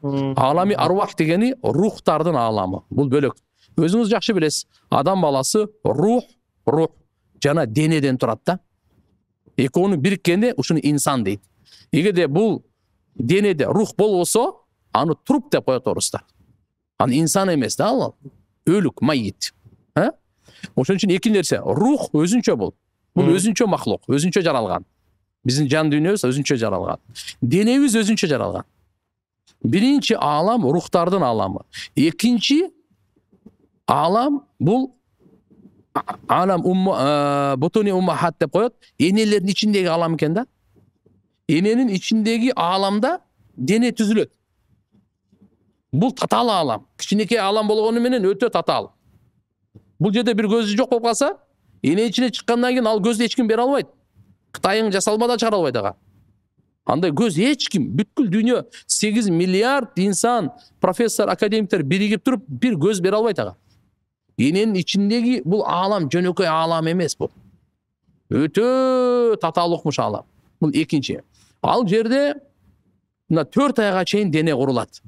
Алами арвах дегени рухтардын ааламы. Бул бөлөк. Өзүңүз жакшы билесиз. Адам баласы рух жана денеден турат да. Экөөнү бириккенде ушуну инсан дейт. Эгерде бул денеде рух болбосо, аны труп деп коет орустар. Аны инсан эмес да ал. Өлүк, майит. Ошон үчүн эки нерсе. Рух өзүнчө бул. Бул өзүнчө махлук, өзүнчө жаралган. Биздин жан дүйнөбүз өзүнчө жаралган. Денебиз өзүнчө жаралган. Биринчи алам рухтардын аламы. Экинчи алам бул алам бутуни уммахат деп коет. Энелердин ичиндеги алам экен да. Эненин ичиндеги аламда дене түзүлөт. Бул татаал алам. Кичинекей алам болгону менен өтө татаал. Бул жерде бир көзү жок болуп калса, эне ичине чыккандан кийин ал көздү эч ким бере албайт. Кытайың жасалмадан чыгара албайт ага. Андай көз эч ким, бүткүл дүйнө 8 миллиард инсан, профессор, академиктер биригип туруп бир көз бере албайт ага. Эненин ичиндеги бул алам жөнөкөй алам эмес бул. Өтө татаал укмуш алам. Бул экинчи. Ал жерде мына 4 айга чейин дене курулат.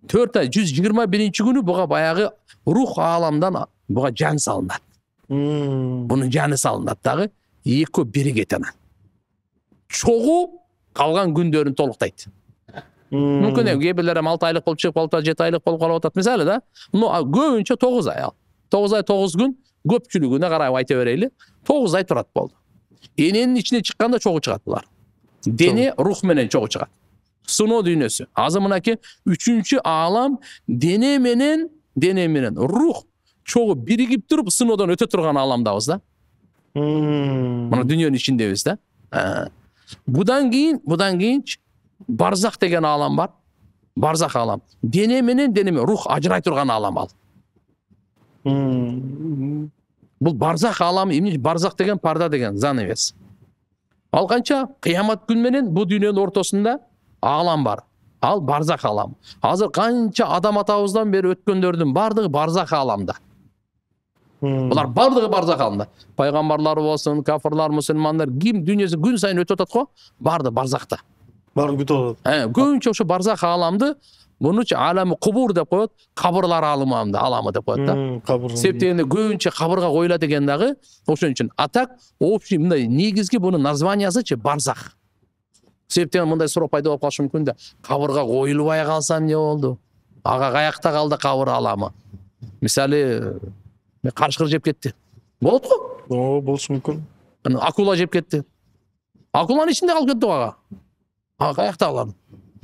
4 ай 121 күнү буга баягы рух аламдан буга жан салынат. Бунун жаны салынат дагы, экөө биригет анан. Чогуу калган күндөрүн толуктайт. Мүмкүн кээ бирлер 6 айлык болуп чыгып калып, 7 айлык болуп калып атат мисалы да. Көбүнчө 9 ай ал. 9 ай 9 күн көпчүлүгүнө карап айта берели. 9 ай турат болду. Эненин ичине чыкканда чогуу чыгат булар. Дене рух менен чогуу чыгат. Суноо дүйнөсү. Азыр мынакей 3-чү алам дене менен рух чогуу биригип туруп сыноодон өтө турган аламдабыз да. Мына дүйнөнүн ичиндебиз да. Будан кийин барзах деген алам бар. Барзах алам. Дене менен рух ажырай турган алам ал. Бул барзах аламы, барзах деген парда деген занавес. Ал канча кыямат күн менен бу дүйнөнүн ортосунда алам бар. Ал барзах алам. Азыр канча адам атабыздан бери өткөндөрдүн бардыгы барзах аламда. Булар бардыгы барзах аламда. Пайгамбарлар болсун, кафирлар, мусулмандар, ким дүйнөсү күн сайын өтүп атат го, барды барзахта. Барын күтүп атат. Көбүнчө ошо барзах аламды мунучу аламы кубур деп коет, кабырлар аламы деп коет да. Себептен көбүнчө кабырга коюлат экен дагы, ошон үчүн. Атак общий мындай негизги бунун названиясычы барзах. Себептен мындай суроо пайда болуп калышы мүмкүн да. Кабырга коюлбай калса эмне болду? Ага каякта калды кабыр аламы? Мисалы карышкыр жеп кетти. Болот го? Болушу мүмкүн. Акула жеп кетти. Акуланын ичинде калып кетти ага. Ага каякта калды?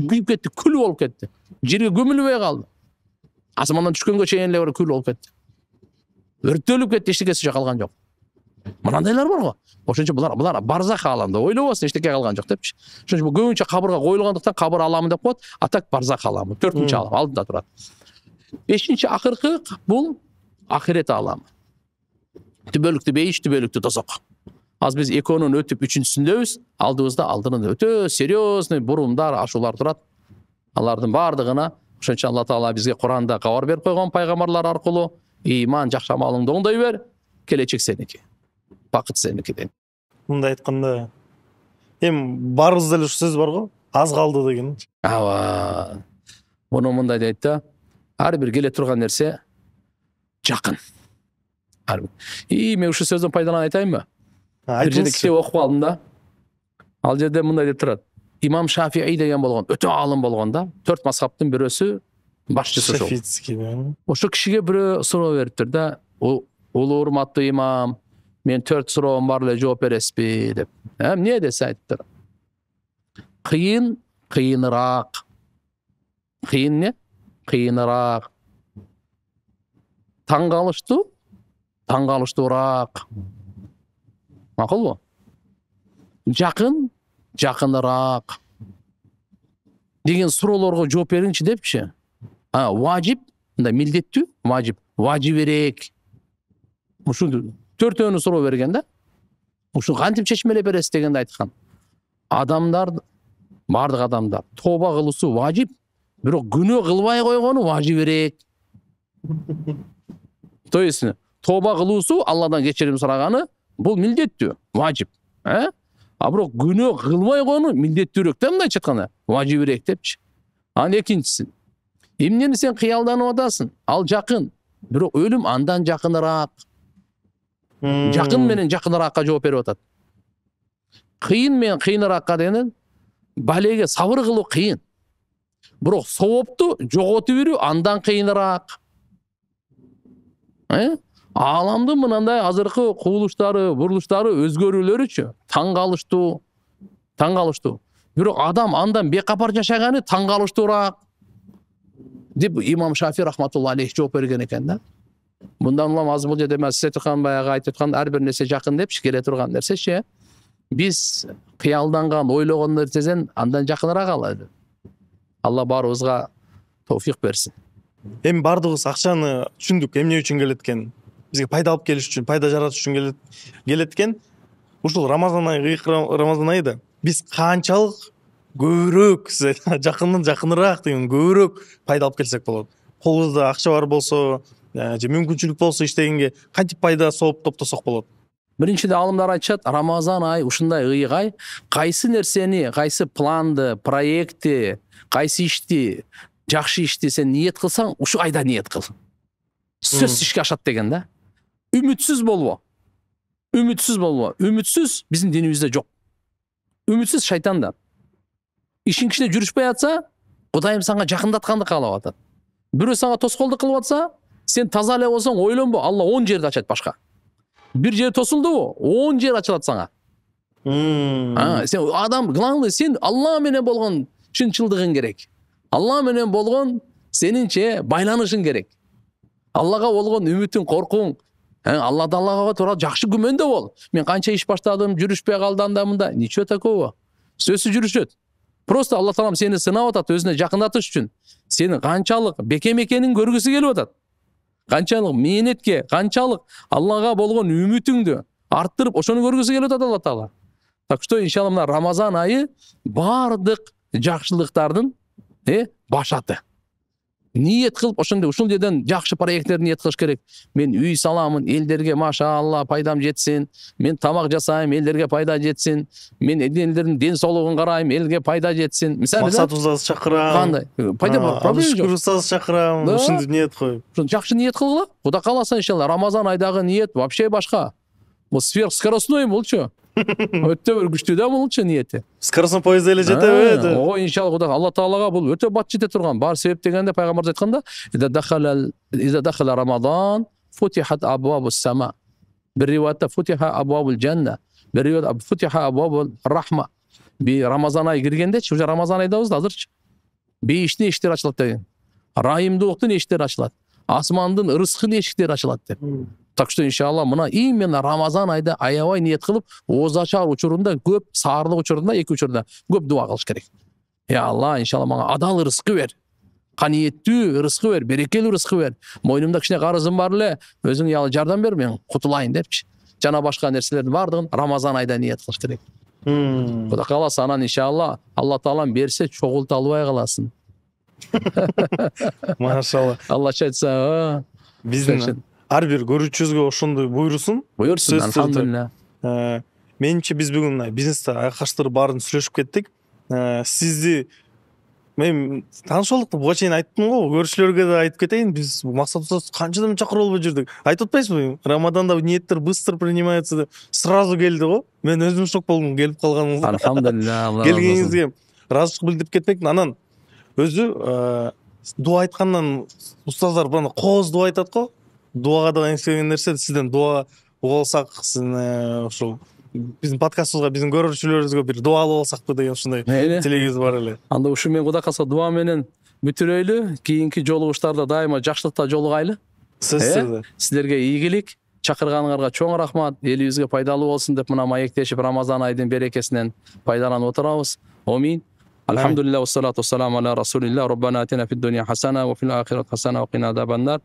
Күйүп кетти, күл болуп кетти. Жерге көмүлбөй калды. Асмандан түшкөнгө чейин эле күл болуп кетти. Өрттөлүп кетти, эчтекеси жок калган жок. Мынандайлар бар го. Ошон үчүн булар барзах аламда. Ойлобосун, эчтеке калган жок депчи. Ошон үчүн бул көбүнчө кабырга коюлгандыктан кабыр аламы деп коет. Атак барзах аламы. 4-чү алам алдында турат. 5-чи акыркы бул ахирет аламы. Түбөлүктүү бейиш, түбөлүктүү тозок. Аз биз экөөнүн өтүп 3-чүсүндөбүз, алдыбызда алдырында өтө серьезный бурумдар, ашуулар турат. Алардын бардыгына ошон үчүн Алла Таала бизге Куранда кабар берип койгон пайгамбарлар аркылуу ыйман жакшы амалыңды оңдой бер, келечек сеники. Бакыт сеники дейт. Мындай айтканда, барыбызда эле ушу сөз бар го, аз калды деген. Ааба. Муну мындай дейт да, ар бир келе турган нерсе жакын. Мен ушу сөздөн пайдаланып айтайынбы? Бир жерде китеп окуп калдым да. Ал жерде мындай деп турат. Имам Шафии деген болгон, өтө аалым болгон да. 4 мазхабтын бирөөсү башчысы ошол. Ошо кишиге бирөө суроо бериптир да. Улуу урматтуу имам, мен 4 суроом бар эле, жооп бересизби деп. Эмне десе айттыр. Кыйыныраак. Кыйын не? Кыйыныраак. Таңгалыштуураак. Макулбу? Жакыныраак деген суроолорго жооп бериңчи депчи. Важип, мындай милдеттүү, важибирээк. Ушу 4-өөнү суроо берген да. Ушу кантип чечмелеп бересиз дегенде айткан. Адамдар, бардык адамдар тооба кылуусу важип, бирок күнөө кылбай койгону важибирээк. То есть тооба кылуусу, Алладан кечирим сураганы бул милдеттүү, важип. А бирок күнөө кылбай койгону милдеттүүрөөк да, мындайча айтканда, важибирээк депчи. Анан экинчиси, эмнени сен кыялданып атасың? Ал жакын, бирок өлүм андан жакыныраак. Жакын менен жакыныраакка жооп берип атат. Кыйын менен кыйыныраакка деген балеге сабыр кылуу кыйын. Бирок соопту жоготуп берүү андан кыйыныраак. Ааламдын мынандай азыркы кубулуштары, бурулуштары өзгөрүүлөрүчү таң калыштуу. Бирок адам андан бекапар жашаганы таң калыштуураак деп имам Шафи рахматулла алейх жооп берген экен да. Мындан улам аз бул жерде мен сиз айткан баягы айтып аткан ар бир нерсе жакын депчи, келе турган нерсечи. Биз кыялданган, ойлогон нерседен андан жакыныраак алалы. Алла баарыбызга товфик берсин. Эми бардыгыбыз акчаны түшүндүк, эмне үчүн келет экен? Бизге пайда алып келиш үчүн, пайда жаратыш үчүн келет экен. Ушул Рамазан айында биз канчалык көбүрөөк, жакындан жакыныраак деген көбүрөөк пайда алып келсек болот. Колубузда акча бар болсо, же мүмкүнчүлүк болсо иштегенге кантип пайда сооп топтосок болот? Биринчиден алымдар айтышат, Рамазан ай ушундай ыйгай, кайсы нерсени, кайсы планды, проектти, кайсы ишти, жакшы ишти сен ниет кылсаң, ушу айда ниет кыл. Сөзсүз ишке ашат деген да. Үмүтсүз болбо. Үмүтсүз биздин динибизде жок. Үмүтсүз шайтанда. Ишин кичине жүрүшпөй атса, Кудайым сага жакындатканды каалап атат. Бирөө сага тоскоолдук кылып атса, сен таза эле болсоң ойлонбо, Алла 10 жерди ачат башка. Bir жер тосулдубу, 10 жер ачылат сага. Сен адам главный сен Алла менен болгон чынчылдыгың керек. Алла менен болгон сенинче байланышың керек. Аллага болгон үмүтүң, коркуң, Алла Таалага туура жакшы күмөндө бол. Мен канча иш баштадым, жүрүшпөй калды анда мында. Ничего такого. Сөзсүз жүрүшөт. Просто Алла Таалам сени сынап атат, өзүнө жакындатыш үчүн. Сени канчалык бекем экенин көргүсү келип атат. Канчалык мээнетке, канчалык Аллага болгон үмүтүңдү арттырып, ошону көргүсү келип атат Алла Таала. Так что иншалла мына Рамазан айы бардык жакшылыктардын башаты. Ниет кылып, ошондой ушул жерден жакшы проекттерди ниет кылыш керек. Мен үй саламын, элдерге машаалла пайдам жетсин. Мен тамак жасайм, элдерге пайда жетсин. Мен элдердин ден соолугун карайм, элге пайда жетсин. Мисалы максат узаз чакырам. Кандай? Пайда бар, проблема жок. Узаз чакырам, ушундай ниет коюп. Жакшы ниет кылгыла. Кудай кааласа иншалла Рамазан айдагы ниет вообще башка. Бул сверхскоростной болчу. Өтө бир күчтүү да болчу ниети. Скоростной поездда эле жетеби? Ого, иншалла Кудай Алла Таалага бул өтө бат жете турган. Бар себеп дегенде пайгамбар айтканда, "Иза дахала Рамадан, футихат абвабус сама." Bir rivayette futiha abwabul janna. Bir rivayette futiha abwabul rahma. Bir Ramazan ayı girgende, уже Ramazan ayındayız azırçı. Beyişli eşikler açılат деген. Райымдуулуктун эшиктери ачылат. Асмандын ырыскын эшиктери ачылат деп. Так что иншалла мына именно Рамазан айда аябай ниет кылып, озачар учурунда көп, саарлык учурунда, эки учурда көп дуа кылыш керек. Я Алла, иншалла мага адал ырыскы бер. Каниеттүү ырыскы бер, берекелүү ырыскы бер. Мойнумда кичине карызым бар эле, өзүң ялы жардам бер, мен кутулайын депчи. Жана башка нерселердин бардыгын Рамазан айда ниет кылыш керек. Кудай кааласа анан иншалла Алла Таалам берсе чогулта албай каласың. Машалла. Алла айтса, биздин ар бир көрүүчүбүзгө ошондой буйрусун. Буйрсун, алхамдулилlah. Менимче биз бүгүн бизнесте айкаштырып баарын сүйлөшүп кеттик. Сизди мен таанышуулукту буга чейин айттым го, көрүүчүлөргө да айтып кетейин. Биз максатыбыз канчадан чакырып албай жүрдүк. Айтып атпайсызбы? Рамаданда ниеттер быстро принимается деп сразу келди го. Мен өзүм шок болдум келип калганыңызга. Алхамдулилlah. Келгениңизге ыраазычылык билдирип кетмек. Анан өзү дуа айткандан устаздар бана кооз дуа айтат го. Дуага да эстеген нерсе сизден дуа угулсак, ушул биздин подкастыбызга биздин көрүүчүлөрүбүзгө бир дуалуу болсакпы деген ушундай тилегибиз бар эле. Анда ушу мен Кудай калса дуа менен бүтүрөйлү. Кийинки жолугуштарда дайыма жакшылыкта жолугайлы. Сөзсүз. Силерге ийгилик, чакырганыңарга чоң рахмат. Элибизге пайдалуу болсун деп мына маектешип Рамазан айдын берекесинен пайдаланып отурабыз. Амин. Alhamdulillah ve salatu vesselamu ala Rasulillah. Rabbana atina fid dunya hasana ve fil ahireti hasana ve qina azabannar.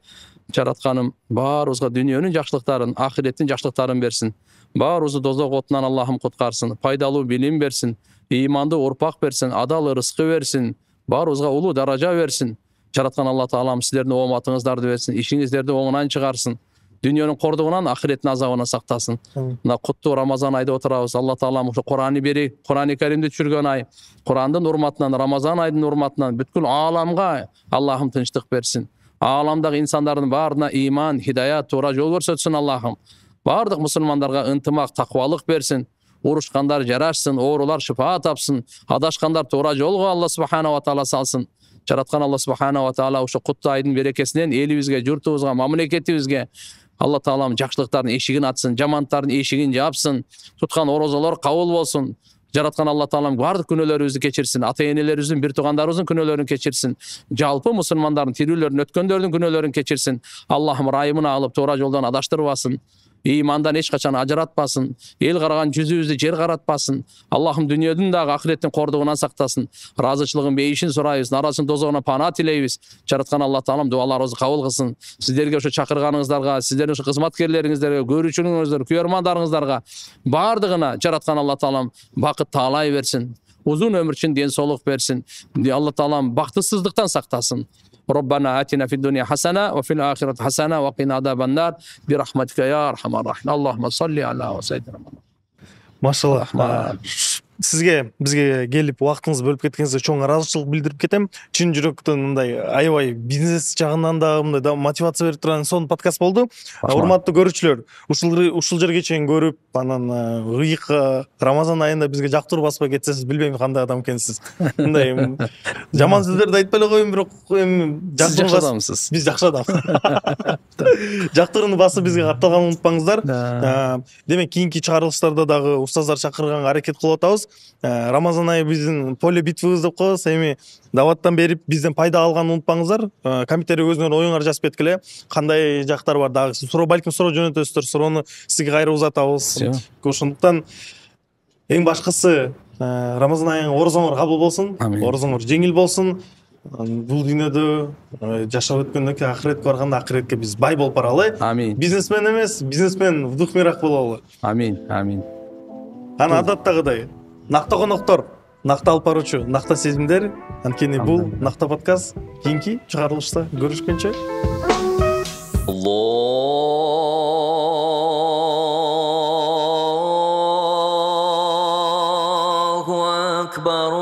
Жаратканым баарыбызга дүйнөнүн жакшылыктарын, ахиреттин жакшылыктарын берсин. Баарыбызды дозок отунан Аллахым куткарсын. Пайдалуу билим берсин, ыймандуу урпак берсин, адал ырыскы берсин. Баарыбызга улуу даража берсин. Жараткан Алла Таалам силердин ооматыңыздарды берсин, ишиңиздерди оңунан чыгарсын. Дүйнөнүн кордугунан, ахиреттин азабынан сактасын. Мына куттуу Рамазан айда отурабыз. Алла Таалам ушу Кур'аны бери, Кур'аны Каримди түшүргөн ай. Кур'андын урматынан, Рамазан айдын урматынан бүткүл ааламга Аллахым тынчтык берсин. Ааламдагы инсандардын баарына иман, хидаят, туура жол көрсөтсүн Аллахым. Бардык мусулмандарга ынтымак, таквалык берсин. Урушкандар жарашсын, оорулар шифа тапсын. Адашкандар туура жолго Алла субхана ва таала салсын. жараткан Алла субханала ва таала ошо куттуу айдын берекесинен элибизге, журтубузга, мамлекетибизге Алла таалам жакшылыктардын эшигин ачсын, жамандардын эшигин жапсын, туткан орозолор кабыл болсун. Жараткан Алла таалам бардык күнөөлөрүбүздү кечирсин, ата-энелерибиздин, бир туугандарыбыздын күнөөлөрүн кечирсин, жалпы мусулмандардын тирүүлөрүн, өткөндөрдүн күнөөлөрүн кечирсин. Аллахым райымына алып, туура жолдон адаштырбасын. Имандан эч качан ажыратпасын, эл караган жүзүбүздү жер каратпасын. Аллахым дүйнөдүн дагы ахиреттин кордугунан сактасын. Ыраазычылыгын, бейишин сурайбыз, наразычылык дозогуна пана тилейбиз. Жараткан Алла таалам дуаларыбызды кабыл кылсын. Сиздерге ошо чакырганыңыздарга, сиздердин ошо кызматкерлериңиздерге, көрүүчүлөрүңүздөр, күйөрмандарыңыздарга бардыгына жараткан Алла таалам бакыт таалай берсин. Uzun ömür için den soluk versin. Allah Teala baktısızlıktan saktasın. Rabbana atina fid dunya hasana ve fil ahireti hasana ve qina azabannar bi rahmetike ya erhamer rahim. Allahumme salli ala ve seyyidina. Машалла. Сизге бизге келип убактыңызды бөлүп кеткениңизге чоң ыраазычылык билдирип кетем. Чын жүрөктөн мындай аябай бизнес жагынан да мындай да мотивация берип турган сонун подкаст болду. Урматтуу көрүүчүлөр, ушул жерге чейин көрүп, анан ыйык Рамазан айында бизге жактыруу баспай кетсеңиз билбейм кандай адам экенсиз. Мындай жаман сөздөрдү айтпай эле коеюн, бирок эми жакшы адамсыз. Биз жакшы адам. Жактырууну басып бизге катталганын унутпаңыздар. Демек кийинки чыгарылыштарда дагы устаздар чакырганга аракет кылып атабыз. Рамазан айы биздин поле битвабыз деп коебуз. Эми даваттан берип бизден пайда алганын унутпаңыздар. Комментарий өзүңөр оюңар жазып кеткиле. Кандай жактар бар дагы суроо, балким суроо жөнөтөсүздөр. Суроону сизге кайра узатабыз. Ошондуктан эң башкысы Рамазан айың орозоңор кабыл болсун. Орозоңор жеңил болсун. Бул дүйнөдө жашап өткөндөн кийин акыретке барганда акыретке биз бай болуп баралы. Амин. Бизнесмен эмес, бизнесмен в дух мирах бололу. Амин. Амин. Ана адаттагыдай накта коноктор, накта алып баруучу, накта сезимдер. Анткени бул накта подкаст. Кийинки чыгарылышта көрүшкөнчө. Allahu akbar.